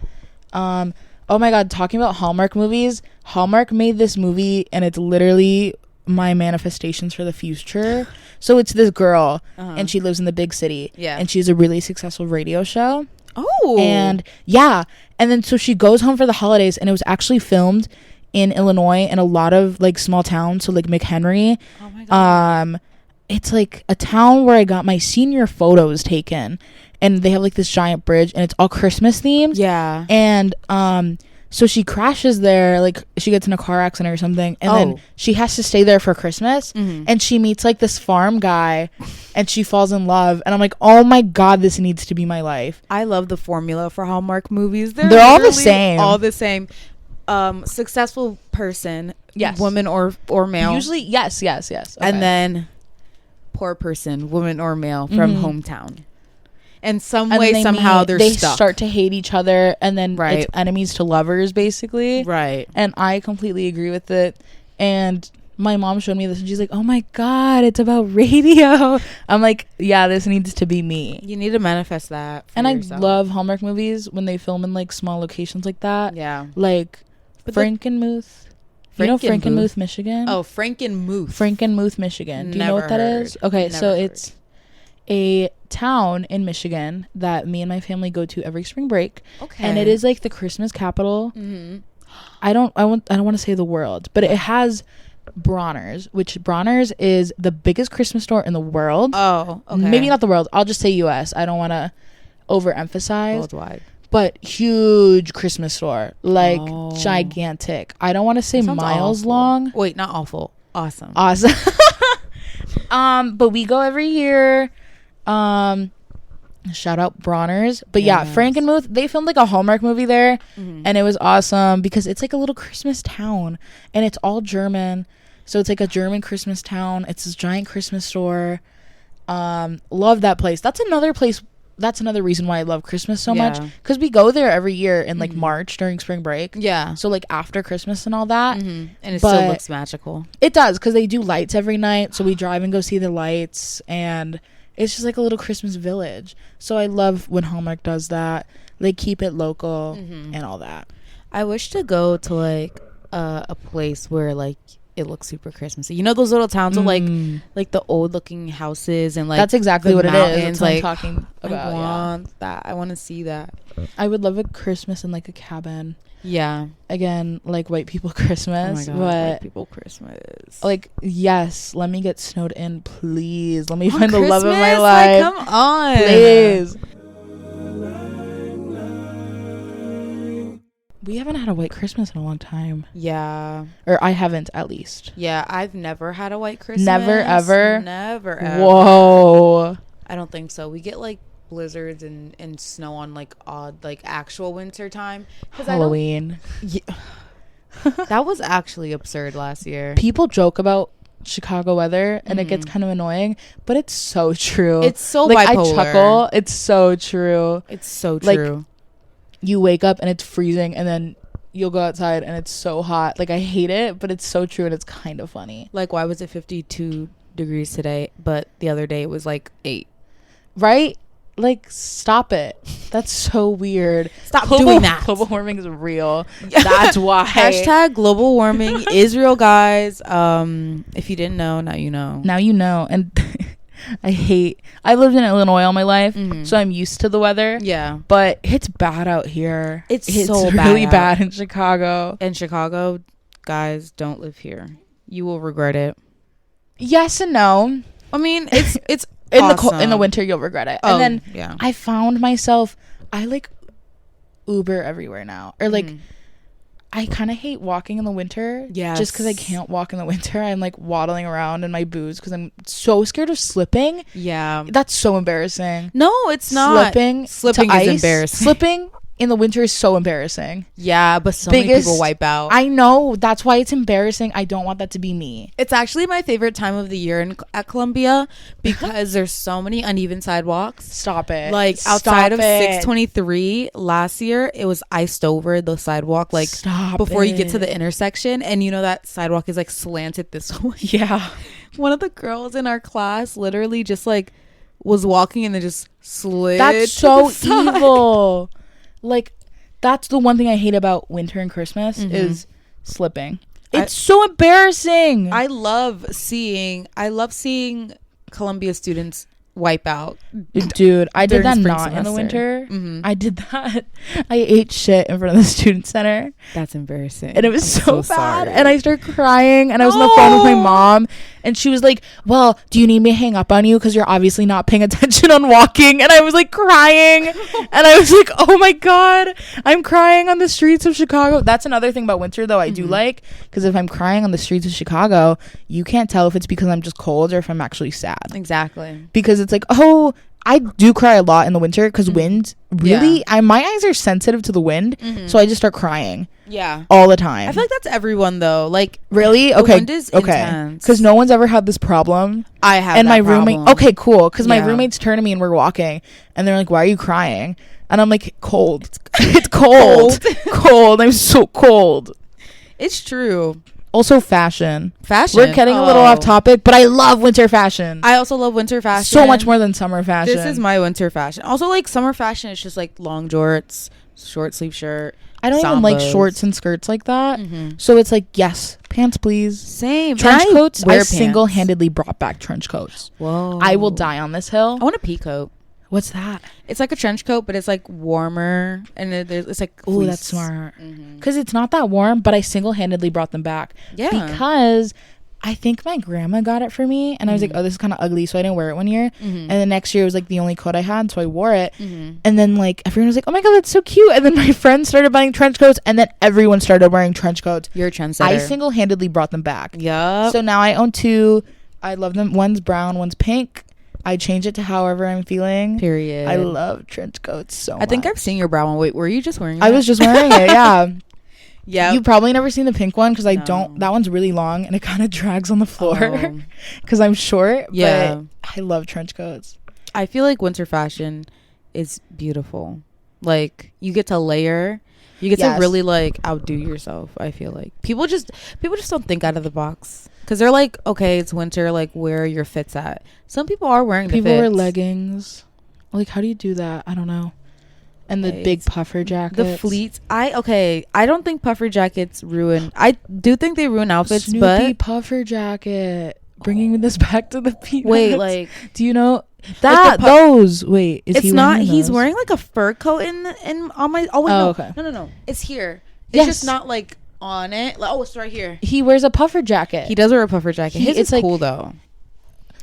Oh my god, talking about Hallmark movies, Hallmark made this movie, and it's literally my manifestations for the future. So it's this girl, and she lives in the big city, and she has a really successful radio show. And then so she goes home for the holidays, and it was actually filmed in Illinois and a lot of like small towns, so like McHenry. Oh my god. It's like a town where I got my senior photos taken, and they have like this giant bridge, and it's all Christmas themed. Yeah. And so she crashes there, like she gets in a car accident or something, and then she has to stay there for Christmas, and she meets like this farm guy, and she falls in love, and I'm like, oh my god, this needs to be my life. I love the formula for Hallmark movies. They're all the same. All the same. Successful person, woman or male. Usually, yes. Okay. And then poor person, woman or male from hometown. And some way, somehow, they stuck. Start to hate each other, and then it's enemies to lovers, basically. Right. And I completely agree with it. And my mom showed me this, and she's like, "Oh my god, it's about radio." I'm like, "Yeah, this needs to be me." You need to manifest that. And yourself. I love Hallmark movies when they film in like small locations like that. Yeah. Like Frankenmuth. You know Frankenmuth, Michigan? Oh, Frankenmuth, Michigan. Do you know what that is? Okay, so it's a town in Michigan that me and my family go to every spring break. Okay. And it is like the Christmas capital. I don't want to say the world, but it has Bronner's, which Bronner's is the biggest Christmas store in the world. Oh, okay. Maybe not the world. I'll just say US. I don't want to overemphasize. Worldwide. But huge Christmas store. Like, gigantic. I don't want to say miles awful. long. Wait, not awful. Awesome. But we go every year. Shout out Bronner's. But yeah, Frankenmuth, they filmed like a Hallmark movie there, and it was awesome because it's like a little Christmas town, and it's all German, so it's like a German Christmas town. It's this giant Christmas store. Love that place. That's another reason why I love Christmas so much, because we go there every year in like March during spring break. Yeah, so like after Christmas and all that, and it still looks magical. It does, because they do lights every night, so we drive and go see the lights, and it's just like a little Christmas village. So I love when Hallmark does that. They keep it local and all that. I wish to go to like a place where like it looks super Christmassy. You know those little towns with like the old looking houses and like that's exactly what mountains. It is. That's like what I'm talking about. I want that. I want to see that. I would love a Christmas in like a cabin. Yeah. Again, like white people Christmas. Oh my God, but white people Christmas. Like, yes, let me get snowed in, please. Let me find the love of my life. Like, come on. Please. We haven't had a white Christmas in a long time. Yeah. Or I haven't, at least. Yeah, I've never had a white Christmas. Never, ever? Never, ever. Whoa. I don't think so. We get like blizzards and snow on like odd like actual winter time. Halloween. That was actually absurd last year. People joke about Chicago weather and it gets kind of annoying, but it's so true. It's so like bipolar. I chuckle. It's so true. It's so true. Like, you wake up and it's freezing, and then you'll go outside and it's so hot. Like, I hate it, but it's so true, and it's kind of funny. Like, why was it 52 degrees today, but the other day it was like 8? Right? Like, stop it. That's so weird. Stop doing that. Global warming is real. That's why. Hashtag global warming is real, guys. If you didn't know, now you know. Now you know. And I lived in Illinois all my life, so I'm used to the weather. Yeah. But it's bad out here. It's so really bad in Chicago. In Chicago, guys, don't live here. You will regret it. Yes and no. I mean, it's in the winter you'll regret it. Oh, and then I found myself, I like Uber everywhere now, or like I kind of hate walking in the winter. Yeah, just because I can't walk in the winter. I'm like waddling around in my boots because I'm so scared of slipping. Yeah, that's so embarrassing. No, it's not. Slipping is embarrassing. Slipping in the winter is so embarrassing. Yeah, but so many people wipe out. I know. That's why it's embarrassing. I don't want that to be me. It's actually my favorite time of the year at Columbia because there's so many uneven sidewalks. Stop it. Like outside of 623 last year, it was iced over the sidewalk like before you get to the intersection, and you know that sidewalk is like slanted this way. Yeah. One of the girls in our class literally just like was walking and then just slid. That's so evil. Like, that's the one thing I hate about winter and Christmas is slipping. It's so embarrassing. I love seeing Columbia students wipe out. Dude, I did that not semester. In the winter. I did that. I ate shit in front of the student center. That's embarrassing. And it was so bad. Sorry. And I started crying, and I was on the phone with my mom, and she was like, well, do you need me to hang up on you? Because you're obviously not paying attention on walking. And I was like crying. And I was like, oh my God, I'm crying on the streets of Chicago. That's another thing about winter, though, I do like. Because if I'm crying on the streets of Chicago, you can't tell if it's because I'm just cold or if I'm actually sad. Exactly. Because it's like, oh, I do cry a lot in the winter because wind really, my eyes are sensitive to the wind. So I just start crying. Yeah. All the time. I feel like that's everyone though. Like, really? Okay. Wind is intense. Because no one's ever had this problem. I have. And my roommate. Okay, cool. Because my roommates turn to me and we're walking, and they're like, "Why are you crying?" And I'm like, "Cold. It's cold. Cold. I'm so cold." It's true. Also, fashion. We're getting a little off topic, but I love winter fashion. I also love winter fashion so much more than summer fashion. This is my winter fashion. Also, like summer fashion, it's just like long jorts, short sleeve shirt. I don't even like shorts and skirts like that. So it's like, yes, pants please. Same. Trench coats. I single-handedly brought back trench coats. Whoa. I will die on this hill. I want a pea coat. What's that? It's like a trench coat, but it's like warmer, and it's like oh, that's smart. Because it's not that warm, but I single-handedly brought them back. Yeah. Because I think my grandma got it for me, and I was like, oh, this is kind of ugly, so I didn't wear it one year. And the next year it was like the only coat I had, so I wore it. And then like everyone was like, oh my god, that's so cute. And then my friends started buying trench coats, and then everyone started wearing trench coats. You're a trendsetter. I single-handedly brought them back. Yep. So now I own 2. I love them. One's brown, one's pink. I change it to however I'm feeling. Period. I love trench coats so much. I think I've seen your brown one. Wait, were you just wearing it? I was just wearing it, yeah. Yeah. You've probably never seen the pink one because I don't. That one's really long and it kind of drags on the floor because I'm short. Yeah. But I love trench coats. I feel like winter fashion is beautiful. Like, you get to layer. You get to really, like, outdo yourself, I feel like. People just don't think out of the box. Because they're like, okay, it's winter. Like, where are your fits at? Some people are wearing the fits. People wear leggings. Like, how do you do that? I don't know. And the big puffer jackets. The fleets. I don't think puffer jackets ruin. I do think they ruin outfits, Snoopy but puffer jacket. Bringing this back to the peanuts. Wait, like, do you know that like those? Wait, is it's he not. wearing He's those? wearing like a fur coat in on my. Oh wait, no, okay. No. It's here. It's just not like on it. Like, oh, it's right here. He wears a puffer jacket. He does wear a puffer jacket. His is cool though.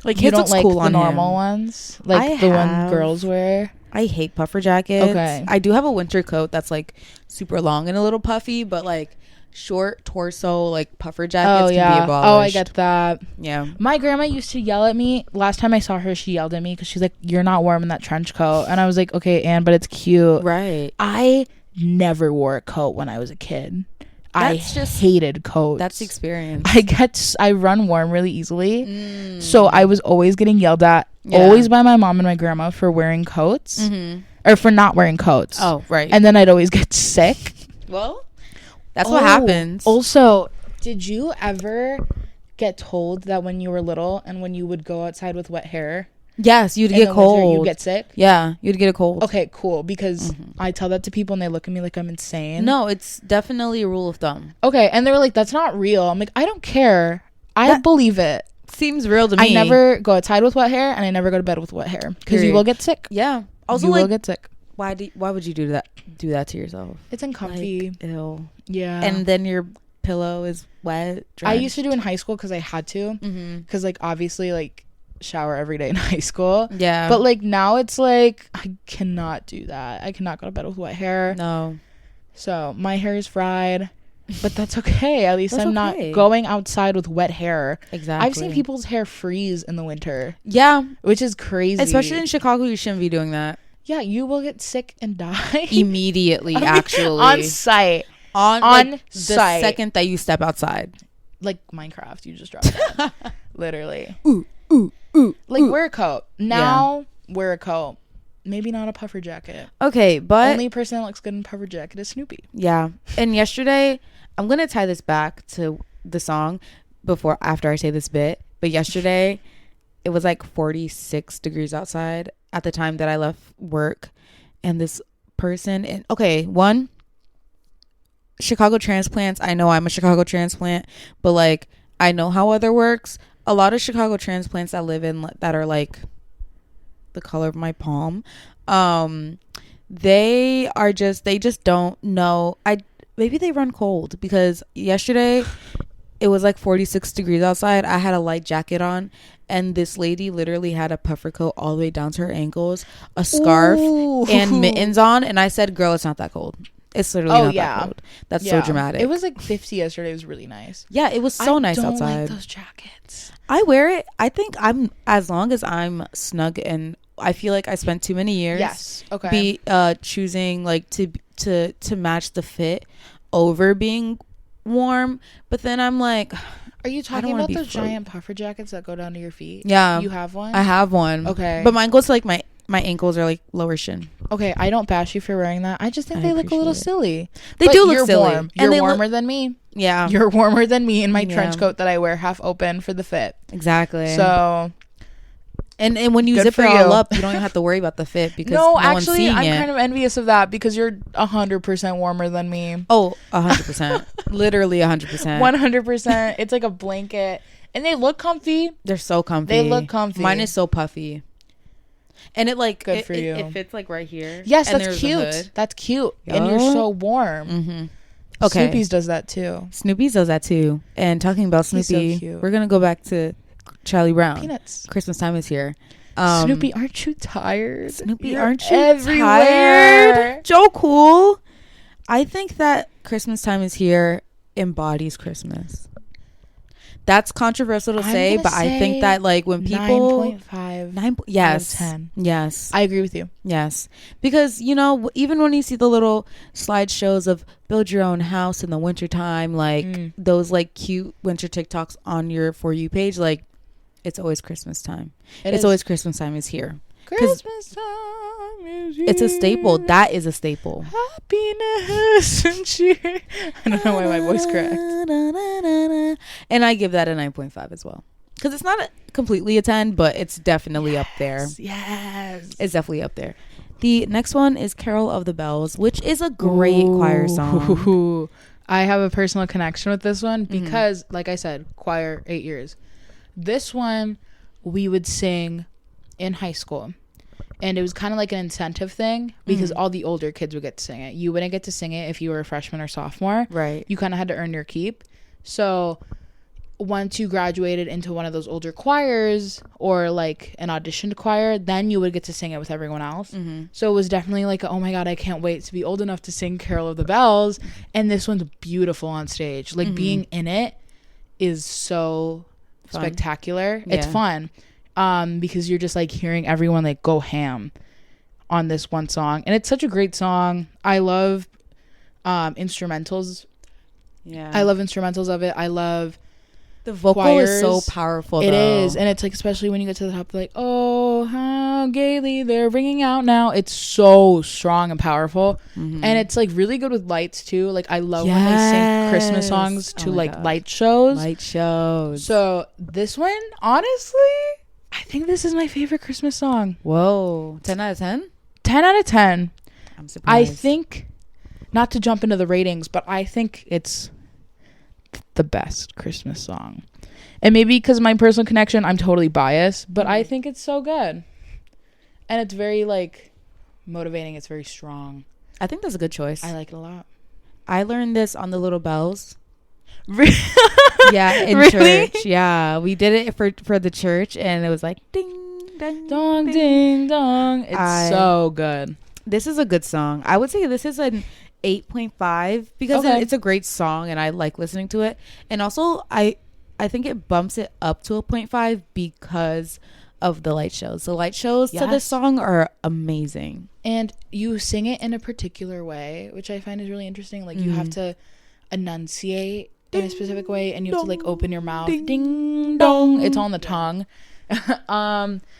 Like, his looks cool on him. The normal ones, like the one girls wear. I hate puffer jackets. Okay. I do have a winter coat that's like super long and a little puffy, but like short torso, like puffer jackets can be abolished. Oh, I get that. Yeah. My grandma used to yell at me. Last time I saw her, she yelled at me because she's like, "You're not warm in that trench coat." And I was like, "Okay, Anne, but it's cute." Right. I never wore a coat when I was a kid. I hated coats. That's the experience. I run warm really easily. So I was always getting yelled at, always by my mom and my grandma for wearing coats or for not wearing coats. Oh, right. And then I'd always get sick. Well, that's what happens. Also, did you ever get told that when you were little and when you would go outside with wet hair? Yes, you'd get cold. You'd get sick? Yeah, you'd get a cold. Okay, cool. Because I tell that to people and they look at me like I'm insane. No, it's definitely a rule of thumb. Okay, and they were like, that's not real. I'm like, I don't care. I believe it. Seems real to me. I never go outside with wet hair and I never go to bed with wet hair. Because you will get sick. Yeah. Also, you will get sick. Why would you do that to yourself? It's uncomfy. Like, ew. Yeah. And then your pillow is wet, drenched. I used to do in high school because I had to. Because, like, obviously, like, shower every day in high school. Yeah. But like now it's like I cannot do that. I cannot go to bed with wet hair. No. So my hair is fried. But that's okay. At least I'm not going outside with wet hair. Exactly. I've seen people's hair freeze in the winter. Yeah. Which is crazy. Especially in Chicago, you shouldn't be doing that. Yeah, you will get sick and die. Immediately, actually. On site. On like, site. The second that you step outside. Like Minecraft, you just drop it. Literally. Ooh. Like, wear a coat. Now, wear a coat. Maybe not a puffer jacket. Okay, but... Only person that looks good in puffer jacket is Snoopy. Yeah. And yesterday, I'm going to tie this back to the song after I say this bit. But yesterday, it was like 46 degrees outside at the time that I left work. And this person... Chicago transplants. I know I'm a Chicago transplant. But, like, I know how weather works. A lot of Chicago transplants that live in that are like the color of my palm, they just don't know. Maybe they run cold because yesterday it was like 46 degrees outside. I had a light jacket on and this lady literally had a puffer coat all the way down to her ankles, a scarf and mittens on, and I said, "Girl, it's not that cold. It's literally not that cold." That's so dramatic. It was like 50 yesterday. It was really nice. Yeah, it was so nice outside. I don't like those jackets. I wear it. I think as long as I'm snug, and I feel like I spent too many years choosing like to match the fit over being warm. But then I'm like, are you talking about those giant puffer jackets that go down to your feet? Yeah. You have one? I have one. Okay. But mine goes to like my ankles are like lower shin. Okay, I don't bash you for wearing that. I just think they look a little silly. They do look silly. Warm. You're warmer than me. Yeah. You're warmer than me in my trench coat that I wear half open for the fit. Exactly. So, and when you zip it all up, you don't even have to worry about the fit because no one's seeing it. I'm kind of envious of that because you're 100% warmer than me. Oh, 100%. Literally 100%. 100%. It's like a blanket. And they look comfy. They're so comfy. They look comfy. Mine is so puffy. And it like good for you. It fits like right here. Yes, that's cute. That's cute. Yep. And you're so warm. Okay. Snoopy's does that too. Snoopy's does that too. And talking about Snoopy, so we're gonna go back to Charlie Brown. Peanuts. Christmas time is here. Snoopy, aren't you tired? Snoopy, You're aren't you everywhere. tired? Joe Cool. I think that Christmas time is here embodies Christmas. That's controversial to say, but I think that like when people 9.5 yes, out of 10. Yes, I agree with you. yes, because you know, even when you see the little slideshows of build your own house in the wintertime, like those like cute winter TikToks on your For You page, like it's always Christmas time. It's always Christmas time is here. Christmas time is here. It's a staple. That is a staple. Happiness and cheer. I don't know why my voice cracked. And I give that a 9.5 as well. Because it's not completely a 10, but it's definitely up there. Yes. It's definitely up there. The next one is Carol of the Bells, which is a great choir song. I have a personal connection with this one because, like I said, choir 8 years. This one we would sing in high school. And it was kind of like an incentive thing because all the older kids would get to sing it. You wouldn't get to sing it if you were a freshman or sophomore. Right. You kind of had to earn your keep. So once you graduated into one of those older choirs or like an auditioned choir, then you would get to sing it with everyone else. So it was definitely like, oh my God, I can't wait to be old enough to sing Carol of the Bells. And this one's beautiful on stage. Like being in it is so spectacular. Yeah. It's fun. Because you're just like hearing everyone like go ham on this one song, and it's such a great song. I love instrumentals. Yeah, I love instrumentals of it. I love the vocal choirs. is so powerful. It is, and it's like especially when you get to the top, like oh how gaily they're ringing out now. It's so strong and powerful, and it's like really good with lights too. Like I love when they sing Christmas songs to like light shows. Light shows. So this one, honestly, I think this is my favorite Christmas song. Whoa. 10 out of 10? 10 out of 10. I'm surprised. I think, not to jump into the ratings, but I think it's the best Christmas song. And maybe because of my personal connection, I'm totally biased, but I think it's so good. And it's very, like, motivating. It's very strong. I think that's a good choice. I like it a lot. I learned this on the Little Bells. Yeah, in really? church. Yeah, we did it for the church, and it was like ding dong Dong ding dong. It's so good. This is a good song. I would say this is an 8.5 because it's a great song, and I like listening to it. And also, I think it bumps it up to a 0.5 because of the light shows. The light shows to this song are amazing, and you sing it in a particular way, which I find is really interesting. Like you have to enunciate in a specific way, and you have to like open your mouth. Ding dong. It's on the tongue.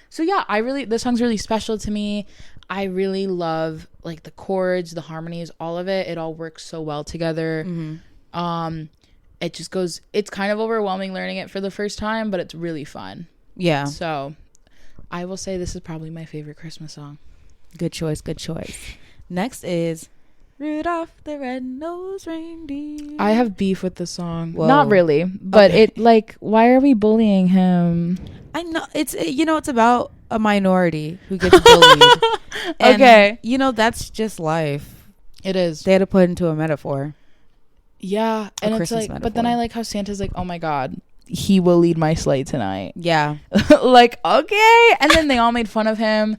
So yeah, this song's really special to me. I really love like the chords, the harmonies, all of it. It all works so well together. It just goes, it's kind of overwhelming learning it for the first time, but it's really fun. Yeah. So I will say this is probably my favorite Christmas song. Good choice. Next is Rudolph the Red-Nosed Reindeer. I have beef with the song. Whoa. Not really, but it like, why are we bullying him? I know it's about a minority who gets bullied. Okay, that's just life. It is. They had to put it into a metaphor. Yeah, and it's Christmas like, metaphor. but then I like how Santa's like, oh my God, he will lead my sleigh tonight. Yeah. Like, okay, and then they all made fun of him.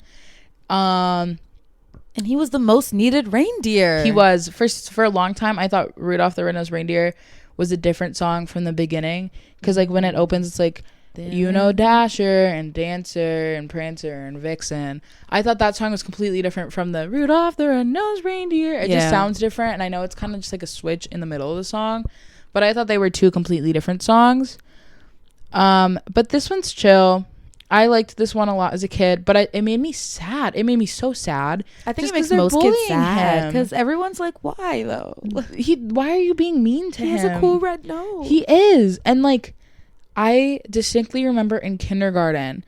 And he was the most needed reindeer. He was. For a long time, I thought Rudolph the Red-Nosed Reindeer was a different song from the beginning. Because, like, when it opens, it's like, Dasher and Dancer and Prancer and Vixen. I thought that song was completely different from the Rudolph the Red-Nosed Reindeer. It just sounds different. And I know it's kind of just like a switch in the middle of the song. But I thought they were two completely different songs. But this one's chill. I liked this one a lot as a kid, but it made me sad. It made me so sad. I think it makes most kids sad because everyone's like, "Why though? Why are you being mean to him? He has a cool red nose. He is." And like, I distinctly remember in kindergarten.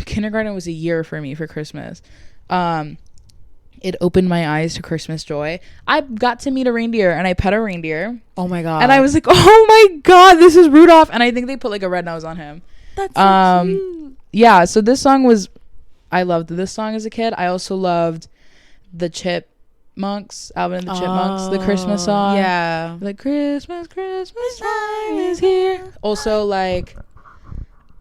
Kindergarten was a year for me for Christmas. It opened my eyes to Christmas joy. I got to meet a reindeer and I pet a reindeer. Oh my God! And I was like, "Oh my God, this is Rudolph!" And I think they put like a red nose on him. That's so cute. Yeah, so I loved this song as a kid. I also loved the Chipmunks, Alvin and the Chipmunks, the Christmas song. Yeah. Like, Christmas time is here. Also, like,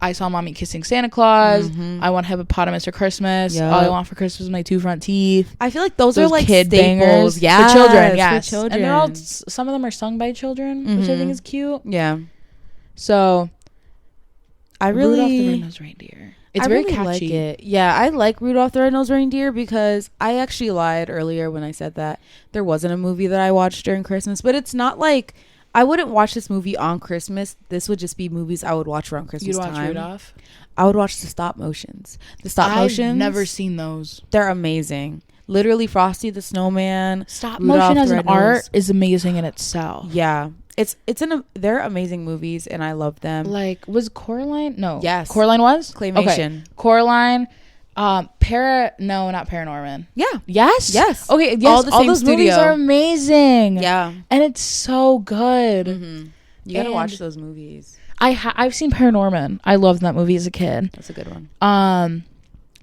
I Saw Mommy Kissing Santa Claus. I Want Hippopotamus for Christmas. Yep. All I Want for Christmas is My Two Front Teeth. I feel like those are like kid staples. bangers. Yeah, For children, yes. For children. And they're all, some of them are sung by children, which I think is cute. Yeah. So, I really Rudolph the Red-Nosed Reindeer. It's very really catchy. like it. Yeah, I like Rudolph the Red-Nosed Reindeer because I actually lied earlier when I said that there wasn't a movie that I watched during Christmas. But it's not like I wouldn't watch this movie on Christmas. This would just be movies I would watch around Christmas You'd time. watch Rudolph? I would watch the stop motions. The stop motions. I've never seen those. They're amazing. Literally, Frosty the Snowman. Stop Rudolph motion as the an art Red-Nosed. is amazing in itself. Yeah, they're amazing movies and I love them. Like, was Coraline? No. Yes. Coraline was? Claymation. Okay. Coraline. No, not Paranorman. Yeah. Yes? Yes. Okay, yes. All the same those movies studio. are amazing. Yeah. And it's so good. You gotta And watch those movies. I've seen Paranorman. I loved that movie as a kid. That's a good one.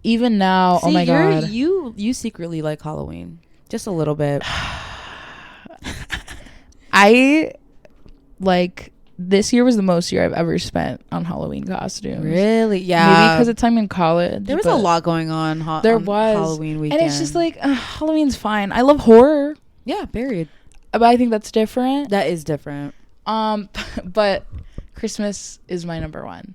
Even now, See, oh my god. You secretly like Halloween. Just a little bit. I like this year was the most year I've ever spent on Halloween costumes. Really? Yeah. Maybe because it's time in college. There was a lot going on. There on was Halloween weekend, and it's just like Halloween's fine. I love horror, yeah. Period. but I think that's different. That is different. But Christmas is my number one.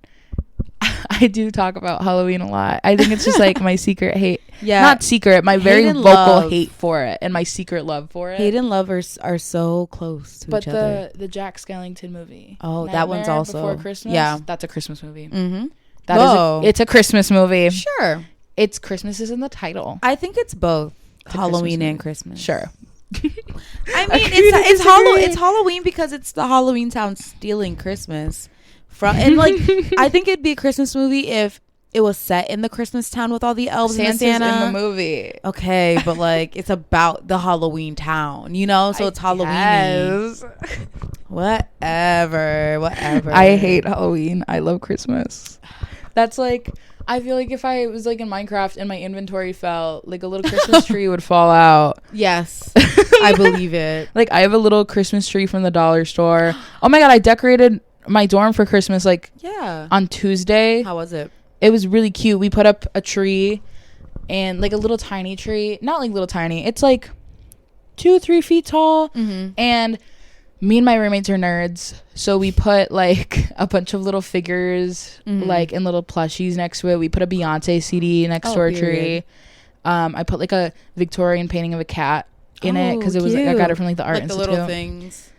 I do talk about Halloween a lot. I think it's just like my secret hate. Yeah. Not secret, my very and vocal love. hate for it and my secret love for it. Hate and love are so close to each other. But the Jack Skellington movie. Oh, that one's also Before Christmas. Yeah. That's a Christmas movie. Mm-hmm. It's a Christmas movie. Sure. It's Christmas is in the title. I think it's both It's Halloween Christmas and Christmas. Sure. I mean, it's Halloween because it's the Halloween town stealing Christmas from, and like I think it'd be a Christmas movie if it was set in the Christmas town with all the elves Santa's and the Santa in the movie. Okay, but like it's about the Halloween town, you know, so it's Halloween. Whatever. I hate Halloween. I love Christmas. That's like, I feel like if I was like in Minecraft and my inventory fell, like a little Christmas tree would fall out. Yes, I believe it. Like I have a little Christmas tree from the dollar store. Oh my god, I decorated my dorm for Christmas like on Tuesday. How was it? It was really cute. We put up a tree and like a little tiny tree, not like little tiny. It's like 2-3 feet tall, and me and my roommates are nerds, so we put like a bunch of little figures like in little plushies next to it. We put a Beyonce CD next to our tree. I put like a Victorian painting of a cat in it because it was I got it from like the art like institute. The little things.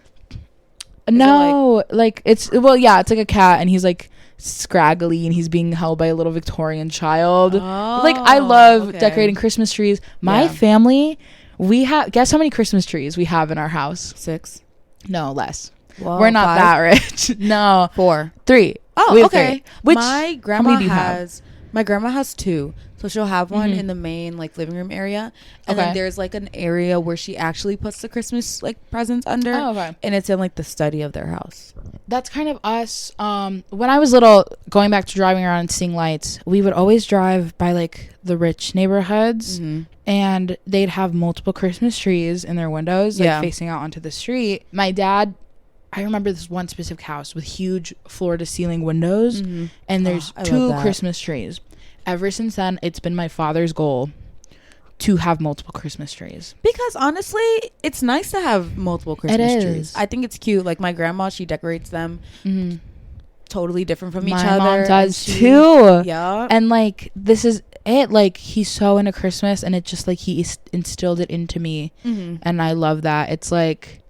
No, like it's it's like a cat and he's like scraggly and he's being held by a little Victorian child. Like I love decorating Christmas trees. My family, we have, guess how many Christmas trees we have in our house? 6. No, less. Well, we're not 5? that rich. No, 4. 3. Oh, we have okay. 3. Which my grandma has 2. So she'll have one in the main like living room area, and then there's like an area where she actually puts the Christmas like presents under, and it's in like the study of their house. That's kind of us. When I was little, going back to driving around and seeing lights, we would always drive by like the rich neighborhoods, and they'd have multiple Christmas trees in their windows, like facing out onto the street. My dad, I remember this one specific house with huge floor to ceiling windows, and there's 2 Christmas trees. Ever since then, it's been my father's goal to have multiple Christmas trees. Because honestly, it's nice to have multiple Christmas trees. I think it's cute. Like my grandma, she decorates them totally different from each other. My mom does too. Yeah. And like, this is it. Like, he's so into Christmas, and it just like he instilled it into me. And I love that. It's like,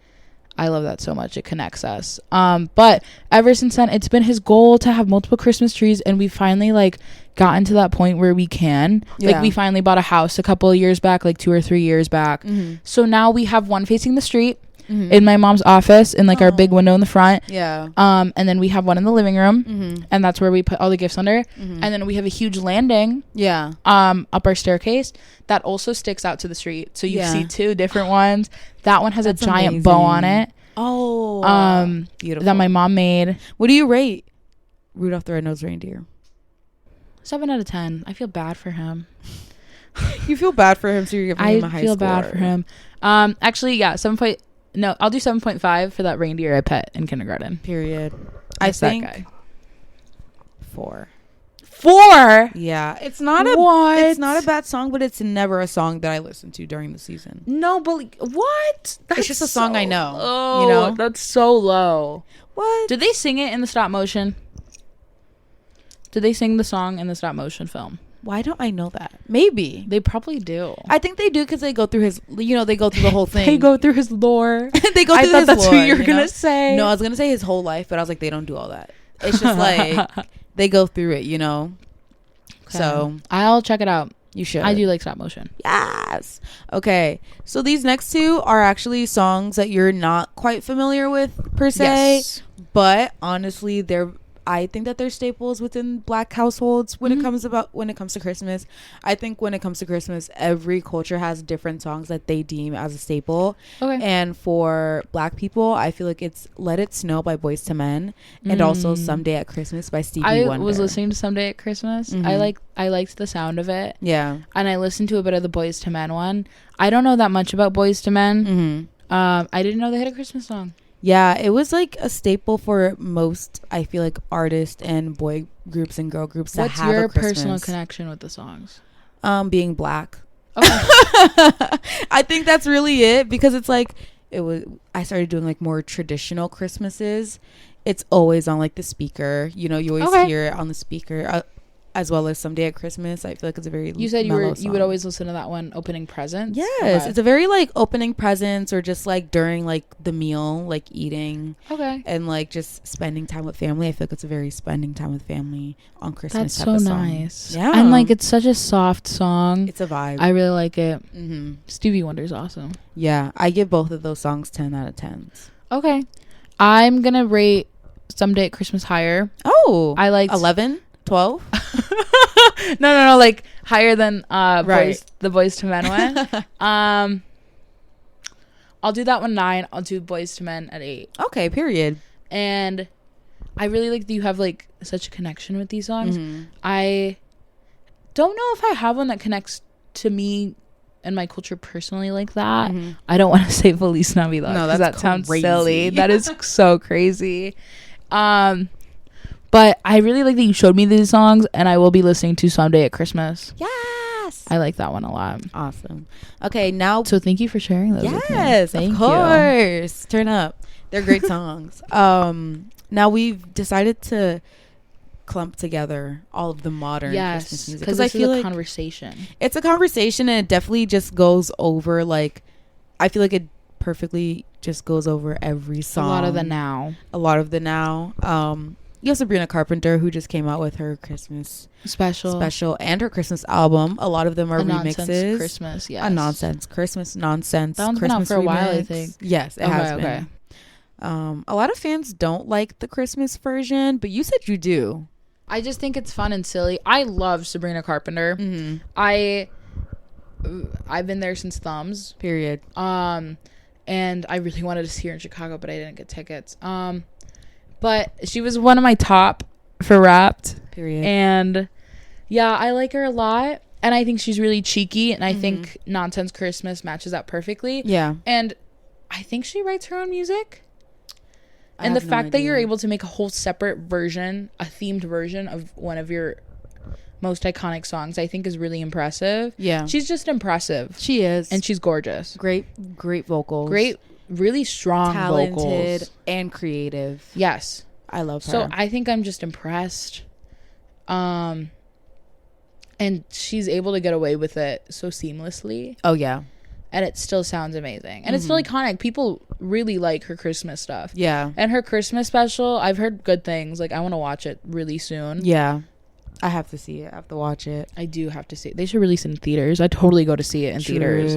I love that so much. It connects us. But ever since then, it's been his goal to have multiple Christmas trees, and we finally like gotten to that point where we can. Like we finally bought a house a couple of years back, like 2 or 3 years back. So now we have one facing the street in my mom's office in like our big window in the front. And then we have one in the living room, and that's where we put all the gifts under. And then we have a huge landing up our staircase that also sticks out to the street, so you see 2 different ones. That one has a giant bow on it. Beautiful. That my mom made. What do you rate Rudolph the Red-Nosed Reindeer? 7 out of 10. I feel bad for him. You feel bad for him, so you're giving him a high score. I feel bad for him. Actually, yeah, 7. No, I'll do 7.5 for that reindeer I pet in kindergarten. Period. I think that guy. 4. 4. Yeah, it's not a bad song, but it's never a song that I listen to during the season. No, but like, what? It's just a song I know. Oh, you know, that's so low. What? Did they sing it in the stop motion? Did they sing the song in the stop motion film? Why don't I know that? Maybe they probably do. I think they do because they go through his. You know, they go through the whole thing. They go through his lore. They go through his lore. I thought that's what you were gonna say. No, I was gonna say his whole life, but I was like, they don't do all that. It's just like they go through it, you know. Okay. So I'll check it out. You should. I do like stop motion. Yes. Okay. So these next two are actually songs that you're not quite familiar with per se, but honestly, I think that they're staples within Black households when it comes to Christmas. I think when it comes to Christmas, every culture has different songs that they deem as a staple. Okay. And for Black people, I feel like it's "Let It Snow" by Boyz II Men, and also "Someday at Christmas" by Stevie Wonder. I was listening to "Someday at Christmas." I liked the sound of it. Yeah. And I listened to a bit of the Boyz II Men one. I don't know that much about Boyz II Men. I didn't know they had a Christmas song. Yeah, it was like a staple for most, I feel like, artists and boy groups and girl groups that have a Christmas. What's your personal connection with the songs? Being Black. Okay. I think that's really it, because it's like, I started doing like more traditional Christmases. It's always on like the speaker. You know, you always hear it on the speaker. As well as "Someday at Christmas." I feel like it's a very You said you would always listen to that one, opening presents? Yes. It's a very like opening presents, or just like during like the meal, like eating. Okay. And like just spending time with family. I feel like it's a very spending time with family on Christmas. That's so nice. Yeah. And like it's such a soft song. It's a vibe. I really like it. Stevie Wonder's awesome. Yeah. I give both of those songs 10 out of 10. Okay. I'm going to rate "Someday at Christmas" higher. Oh. I like 11? 12? No, like higher than the Boyz II Men one. I'll do that one 9. I'll do Boyz II Men at 8. Okay, period. And I really like that you have like such a connection with these songs. I don't know if I have one that connects to me and my culture personally like that. I don't want to say Feliz Navidad, because that sounds silly. That is so crazy. But I really like that you showed me these songs, and I will be listening to "Someday at Christmas." Yes. I like that one a lot. Awesome. Okay, now. So thank you for sharing those with me. Yes, of course. Turn up. They're great songs. Now we've decided to clump together all of the modern Christmas music. Because I feel like conversation. It's a conversation, and it definitely just goes over, like, I feel like it perfectly just goes over every song. A lot of the now. You have Sabrina Carpenter, who just came out with her Christmas special and her Christmas album. A lot of them are remixes. Nonsense Christmas, yes. A nonsense Christmas, nonsense that one's Christmas been out for remix. a while, I think. Yes, it has been. A lot of fans don't like the Christmas version, but you said you do. I just think it's fun and silly. I love Sabrina Carpenter. I've been there since Thumbs. Period. And I really wanted to see her in Chicago, but I didn't get tickets. But she was one of my top for Wrapped. Period. And yeah, I like her a lot. And I think she's really cheeky. And I think Nonsense Christmas matches that perfectly. Yeah. And I think she writes her own music. And the fact that you're able to make a whole separate version, a themed version of one of your most iconic songs, I think is really impressive. Yeah. She's just impressive. She is. And she's gorgeous. Great vocals. Great. Really strong talented vocals. And creative. Yes. I love her. So I think I'm just impressed. And she's able to get away with it so seamlessly. Oh, yeah. And it still sounds amazing. And it's still iconic. People really like her Christmas stuff. Yeah. And her Christmas special, I've heard good things. Like, I want to watch it really soon. Yeah. I have to see it. I have to watch it. I do have to see it. They should release it in theaters. I'd totally go to see it in theaters.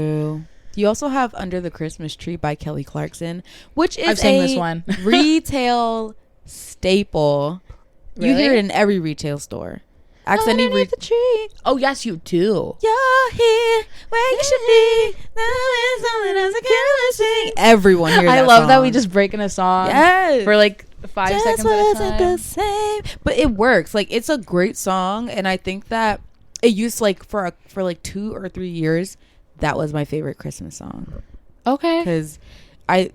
You also have "Under the Christmas Tree" by Kelly Clarkson, which is this one. retail staple. Really? You hear it in every retail store. Underneath the tree. Oh, yes, you do. You're here where you should be. Everyone hears that I love that we just break in a song. Yes. For like 5 seconds at a time. The same. But it works. Like, it's a great song, and I think that It used like for like 2 or 3 years, that was my favorite Christmas song. Okay. Because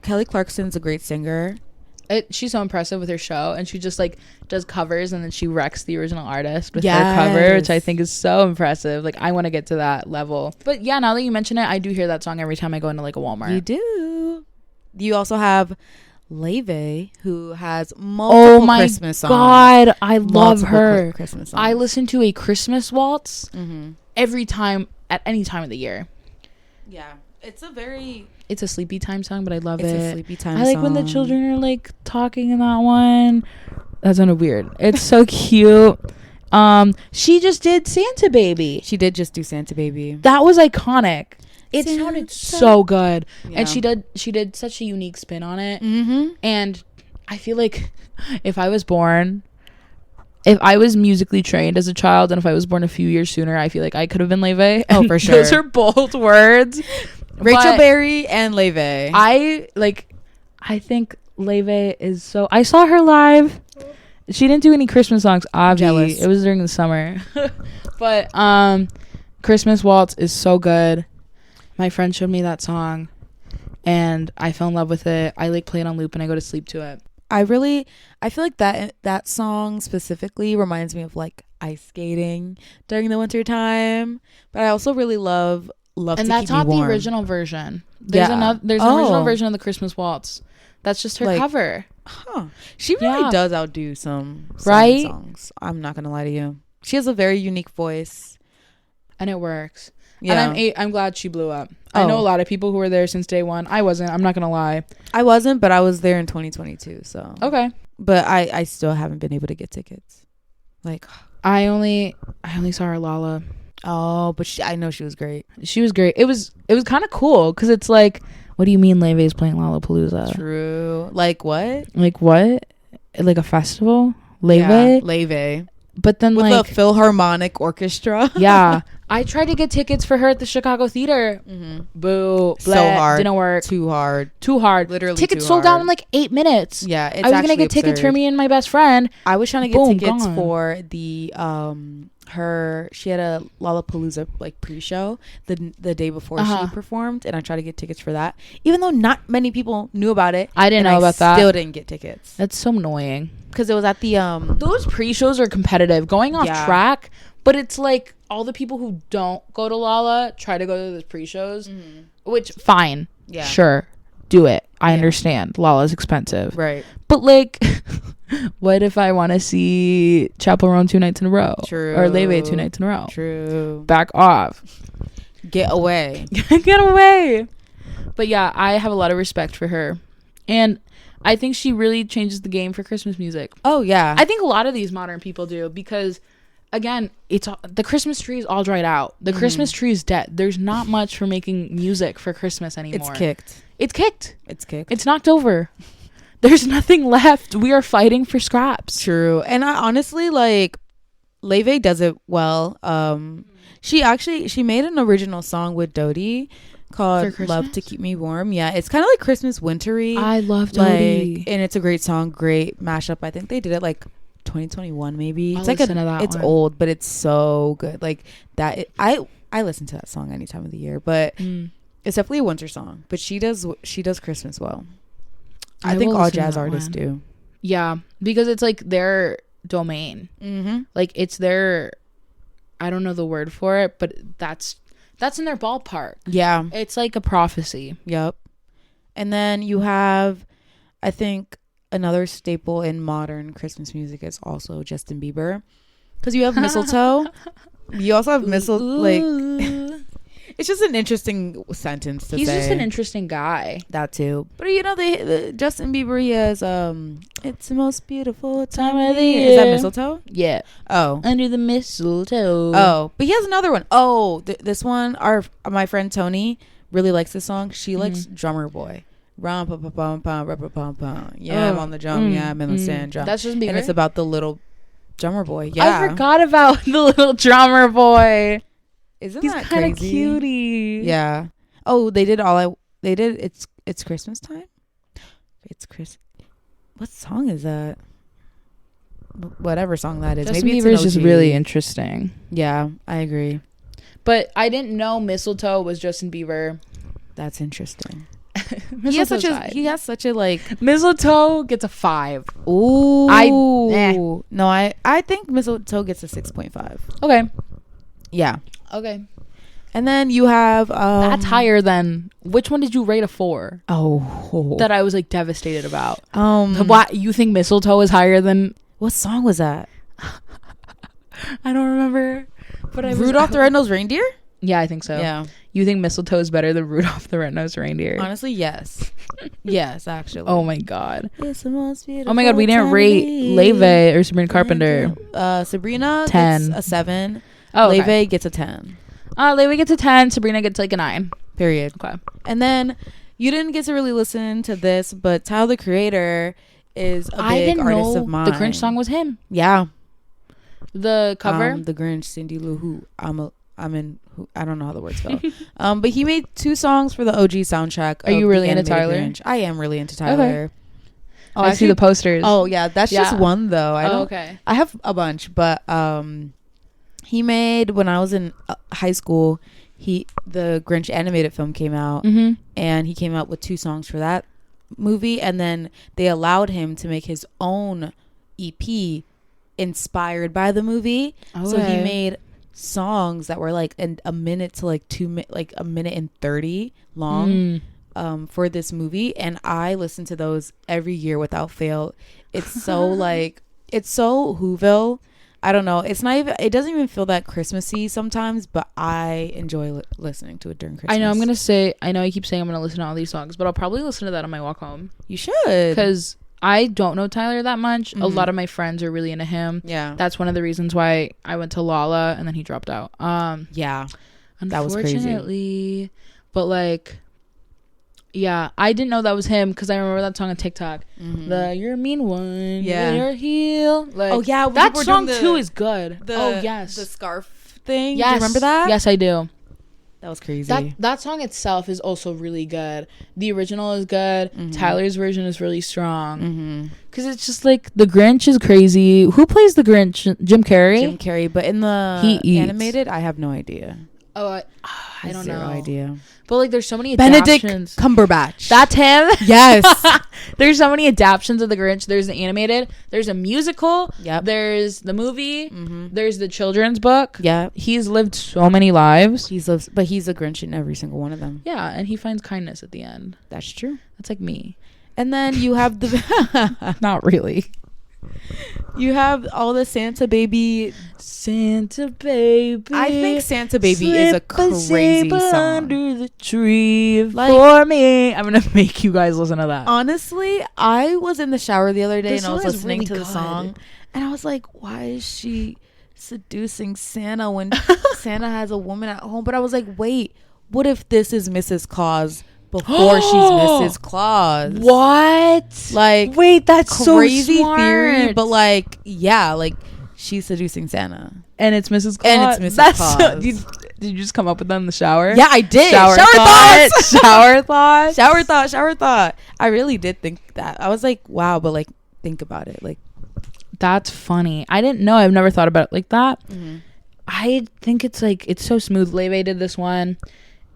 Kelly Clarkson's a great singer. She's so impressive with her show, and she just like does covers, and then she wrecks the original artist with her cover, which I think is so impressive. Like, I want to get to that level. But yeah, now that you mention it, I do hear that song every time I go into like a Walmart. You do. You also have Leve, who has multiple Christmas songs. Oh my God, I love her. Christmas songs. I listen to a Christmas waltz every time, at any time of the year. Yeah, it's a sleepy time song, but I love it. It's a sleepy time song. I like when the children are like talking in that one. That sounded weird. It's so cute. She just did Santa Baby. She did just do Santa Baby. That was iconic. It sounded so good. Yeah. And she did such a unique spin on it. Mm-hmm. And I feel like if I was musically trained as a child, and if I was born a few years sooner, I feel like I could have been Leve. Oh, for sure. Those are bold words. Rachel Berry and Leve. I think Leve is so... I saw her live. She didn't do any Christmas songs, obviously. It was during the summer. But Christmas Waltz is so good. My friend showed me that song, and I fell in love with it. I like play it on loop, and I go to sleep to it. I feel like that song specifically reminds me of like ice skating during the winter time. But I also really love and to that's keep not me warm. The original version. There's an original version of the Christmas Waltz. That's just her cover. Huh. She really does outdo some right songs. I'm not gonna lie to you. She has a very unique voice, and it works. Yeah. And I'm glad she blew up. I know a lot of people who were there since day one. I wasn't. I'm not gonna lie. I wasn't, but I was there in 2022. So okay. But I still haven't been able to get tickets. Like, I only saw her Lala. Oh, but I know she was great. She was great. It was kind of cool because it's like, what do you mean Leve is playing Lollapalooza? True. Like what? Like what? Like a festival? Leve? Yeah, Leve. But then with like a Philharmonic Orchestra. Yeah. I tried to get tickets for her at the Chicago Theater. Mm-hmm. Boo. So hard. Didn't work. Too hard. Literally tickets sold out in like 8 minutes. Yeah, it's I was going to get tickets for me and my best friend. I was trying to get tickets for the she had a Lollapalooza like pre-show the day before she performed, and I tried to get tickets for that, even though not many people knew about it. I didn't know about that. Still didn't get tickets. That's so annoying because it was at the those pre-shows are competitive, going off track, but it's like all the people who don't go to Lala try to go to the pre-shows, which fine, sure, do it. I understand Lala's expensive, right? But like, what if I want to see Chaperone 2 nights in a row? True. Or Leve 2 nights in a row? True. Back off. Get away. Get away. But yeah, I have a lot of respect for her. And I think she really changes the game for Christmas music. Oh, yeah. I think a lot of these modern people do because, again, the Christmas tree is all dried out. The Christmas tree is dead. There's not much for making music for Christmas anymore. It's kicked. It's knocked over. There's nothing left. We are fighting for scraps. True. And I honestly, like, Leve does it well. She made an original song with Dodie called Love to Keep Me Warm. Yeah, it's kind of like Christmas wintry. I love Dodie. Like, and it's a great song, great mashup. I think they did it like 2021 maybe. It's like it's old, but it's so good. Like that I listen to that song any time of the year, but it's definitely a winter song. But she does Christmas well. I think all jazz artists do. Yeah, because it's like their domain. Like it's their, I don't know the word for it, but that's in their ballpark. Yeah, it's like a prophecy. Yep. And then you have, I think, another staple in modern Christmas music is also Justin Bieber, because you have mistletoe. You also have mistletoe. Like, it's just an interesting sentence to say. He's just an interesting guy. That too. But you know, the Justin Bieber, he has it's the most beautiful time of the year. Is that mistletoe? Yeah. Oh. Under the mistletoe. Oh, but he has another one. Oh, this one, my friend Tony really likes this song. She likes Drummer Boy. Rum pa pa pum pum pa pa pum pum. Yeah, I'm on the drum. Yeah, I'm in the sand drum. That's just Bieber. And it's about the little drummer boy. Yeah, I forgot about the little drummer boy. He's that kind of cutie. Yeah. Oh, it's Christmas time. It's Chris. What song is that? whatever song that is. Justin Maybe it's Bieber an is just OG. really interesting. Yeah, I agree. But I didn't know Mistletoe was Justin Bieber. That's interesting. He has such a like Mistletoe gets a 5. Ooh. No, I think Mistletoe gets a 6.5. Okay. Yeah. Okay. And then you have that's higher than, which one did you rate a 4? Oh. That I was like devastated about. Why you think Mistletoe is higher than, what song was that? I don't remember. But Rudolph the Red-Nosed Reindeer? Yeah, I think so. Yeah. You think Mistletoe is better than Rudolph the Red-Nosed Reindeer? Honestly, yes. Yes, actually. Oh my god. It's the most beautiful. Oh my god, we didn't rate Leve or Sabrina Carpenter. Sabrina 10. gets a 7. Oh, okay. Leve gets a 10. Leve gets a 10. Sabrina gets like a 9. Period. Okay. And then you didn't get to really listen to this, but Tyler the Creator is a big artist of mine. The Grinch song was him. Yeah. The cover? The Grinch, Cindy Lou Who. I don't know how the words spell. But he made 2 songs for the OG soundtrack. Are you really into Tyler? Grinch. I am really into Tyler. Okay. Oh, I see the posters. Oh yeah, that's just one though. Okay. I have a bunch, but he made, when I was in high school, the Grinch animated film came out, and he came out with 2 songs for that movie, and then they allowed him to make his own EP inspired by the movie. Okay. So he made songs that were like a minute to like 2 minutes, like a minute and 30 long for this movie, and I listen to those every year without fail. It's so like, it's so Whoville. I don't know, it's not even, it doesn't even feel that Christmassy sometimes, but I enjoy listening to it during Christmas. I know I keep saying I'm gonna listen to all these songs, but I'll probably listen to that on my walk home. You should, because I don't know Tyler that much. A lot of my friends are really into him. Yeah, that's one of the reasons why I went to Lala and then he dropped out. Yeah, that was crazy. But like, yeah, I didn't know that was him because I remember that song on TikTok. The "You're a Mean One," yeah, "Your Heel." Like, oh yeah, that song too is good. The scarf thing. Yes, do you remember that? Yes, I do. That was crazy. That song itself is also really good. The original is good. Tyler's version is really strong. Because it's just like, the Grinch is crazy. Who plays the Grinch? Jim Carrey? Jim Carrey. But in the animated, I have no idea. Oh, I don't know. Zero idea. But like, there's so many Benedict adaptions. Cumberbatch. That's him? Yes. There's so many adaptions of the Grinch. There's the animated. There's a musical. Yep. There's the movie. There's the children's book. Yeah. He's lived so many lives. But he's a Grinch in every single one of them. Yeah, and he finds kindness at the end. That's true. That's like me. And then you have the not really. You have all the Santa Baby. I think Santa Baby is a crazy song. Under the tree for me. I'm gonna make you guys listen to that. Honestly, I was in the shower the other day and I was listening to the song, and I was like, why is she seducing Santa when Santa has a woman at home? But I was like, wait, what if this is Mrs. Claus before she's Mrs. Claus? What? Like, wait, that's crazy so smart. theory, but like, yeah, like, she's seducing Santa, and it's Mrs. Claus. And it's Mrs. Claus. Did you just come up with that in the shower? Yeah, I did. Shower thoughts. Shower thoughts. Shower thought. I really did think that. I was like, wow, but like, think about it. Like, that's funny. I didn't know. I've never thought about it like that. I think it's like, it's so smooth. Leve did this one.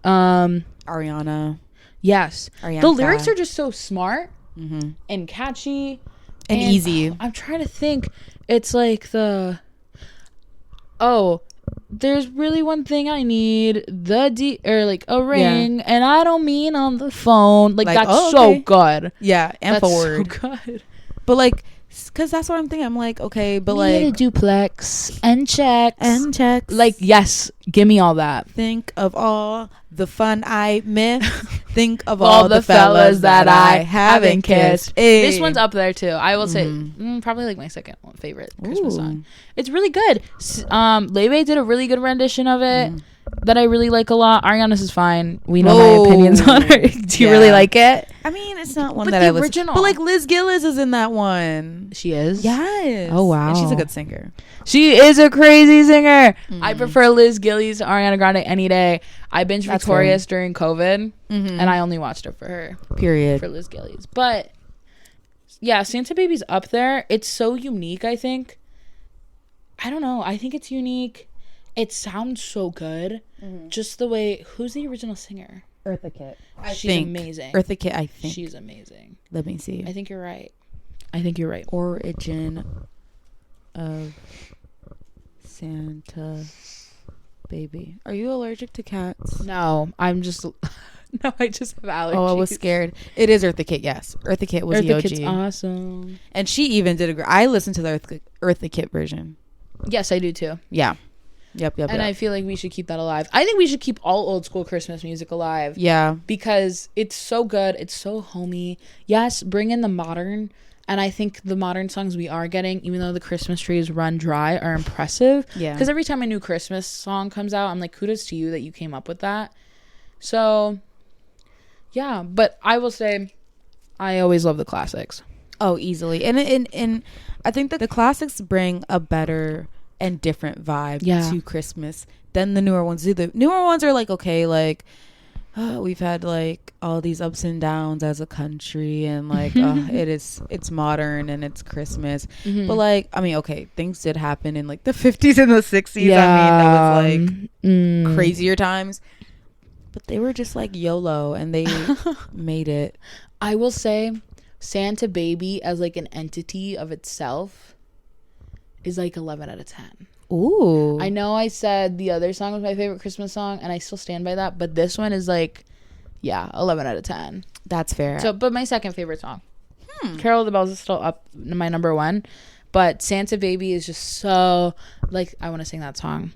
Ariana. Yes. The lyrics are just so smart and catchy and easy. I'm trying to think. It's like there's really one thing I need, or like a ring, and I don't mean on the phone. Like that's so good. Yeah, and that's forward. So good. But like, because that's what I'm thinking. I'm like, okay, but like, need a duplex and checks. Like, yes, give me all that. Think of all the fun I missed. Think of all the fellas that I haven't kissed. This one's up there too. I will say, probably like my second favorite Christmas song. It's really good. Leve did a really good rendition of it that I really like a lot. Ariana's is fine. We know my opinions on her. Do you really like it? I mean, it's not one that I listen to. But like, Liz Gillis is in that one. She is? Yes. Oh, wow. And she's a good singer. She is a crazy singer. I prefer Liz Gillis to Ariana Grande any day. I binged Victorious during COVID, and I only watched it for her. Period. For Liz Gillis. But Yeah, Santa Baby's up there. It's so unique, I think. I don't know. I think it's unique. It sounds so good. Just the way... Who's the original singer? Eartha Kitt. She's amazing. Eartha Kitt, I think. She's amazing. Let me see. I think you're right. Origin of Santa Baby. Are you allergic to cats? No, I'm just... No, I just have allergies. Oh, I was scared. It is Eartha Kitt, yes. Eartha Kitt was the OG. Eartha Kitt's awesome. And she even did I listened to the Eartha Kitt version. Yes, I do too. Yeah. Yep. And I feel like we should keep that alive. I think we should keep all old school Christmas music alive. Yeah. Because it's so good. It's so homey. Yes, bring in the modern. And I think the modern songs we are getting, even though the Christmas trees run dry, are impressive. Yeah. Because every time a new Christmas song comes out, I'm like, kudos to you that you came up with that. So... yeah, but I will say I always love the classics. Oh, easily. And I think that the classics bring a better and different vibe to Christmas than the newer ones do. The newer ones are like, okay, like we've had like all these ups and downs as a country, and like it's modern and it's Christmas. But like, I mean, okay, things did happen in like the 50s and the 60s. Yeah. I mean, that was like crazier times. But they were just like YOLO, and they made it. I will say Santa Baby as like an entity of itself is like 11 out of 10. Ooh. I know I said the other song was my favorite Christmas song, and I still stand by that, but this one is like, 11 out of 10. That's fair. So, but my second favorite song. Carol of the Bells is still up, my number one, but Santa Baby is just so, like, I want to sing that song.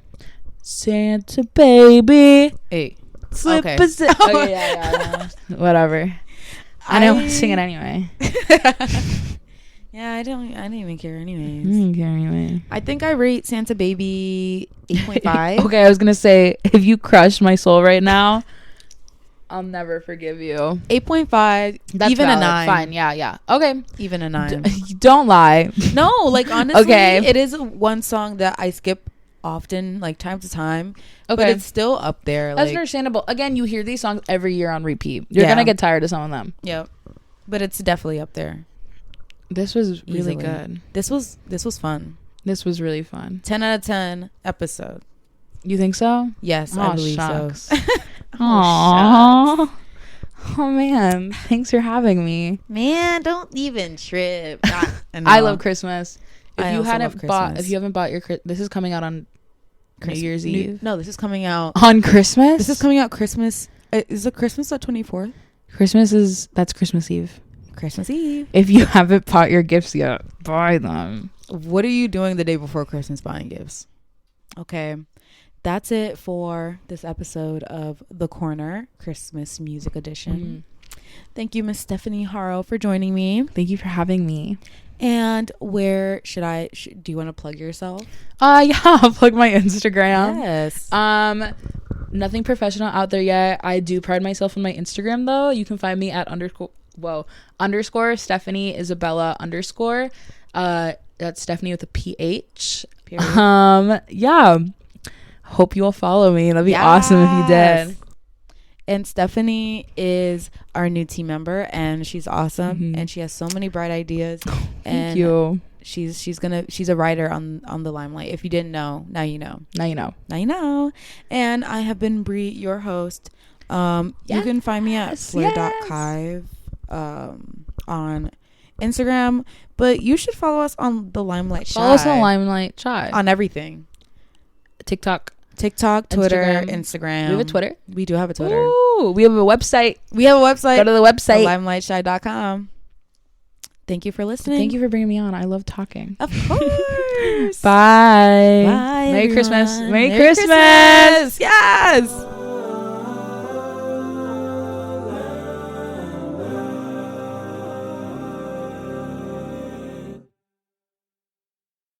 Santa Baby. Hey. Slip okay. Okay, yeah. Whatever. I don't want to sing it anyway. Yeah, I didn't even care anyways. I don't care anyway. I think I rate Santa Baby 8.5. Okay, I was gonna say, if you crushed my soul right now, I'll never forgive you. 8.5. That's even valid. a 9. Fine, yeah. Okay. Even a 9. Don't lie. No, like honestly, okay. It is one song that I skip often, like time to time. Okay. But it's still up there. That's like, understandable. Again, you hear these songs every year on repeat. You're gonna get tired of some of them. Yep. But it's definitely up there. This was really Easily. good. This was fun. This was really fun. 10 out of 10 episode. You think so? Yes, I believe shucks. so. Aww. Oh man, thanks for having me. Man, don't even trip. I love Christmas. If I you also love haven't bought, Christmas. if you haven't bought your, this is coming out on New Year's Eve. No, this is coming out On Christmas? This is coming out Christmas. Is it Christmas the 24th? That's Christmas Eve. Christmas Eve. If you haven't bought your gifts yet, buy them. What are you doing the day before Christmas buying gifts? Okay. That's it for this episode of The Corner Christmas Music Edition. Thank you, Miss Stephanie Haro, for joining me. Thank you for having me. And where should I do you want to plug yourself? Yeah, I'll plug my Instagram. Yes. Nothing professional out there yet. I do pride myself on my Instagram though. You can find me at _ Stephanie Isabella _ that's Stephanie with a PH. Yeah. Hope you will follow me. That'd be awesome if you did. And Stephanie is our new team member, and she's awesome, and she has so many bright ideas. Thank you. She's a writer on the Limelight. If you didn't know, now you know. Now you know. Now you know. And I have been Bree, your host. You can find me at fleur.kive on Instagram, but you should follow us on the Limelight Shy. Follow us on Limelight Shy. On everything. TikTok, Twitter, Instagram. We have a Twitter. We do have a Twitter. Ooh, we have a website. Go to the website. limelightshy.com. Thank you for listening. Thank you for bringing me on. I love talking. Of course. Bye. Bye. Merry everyone. Christmas. Merry Christmas. Yes.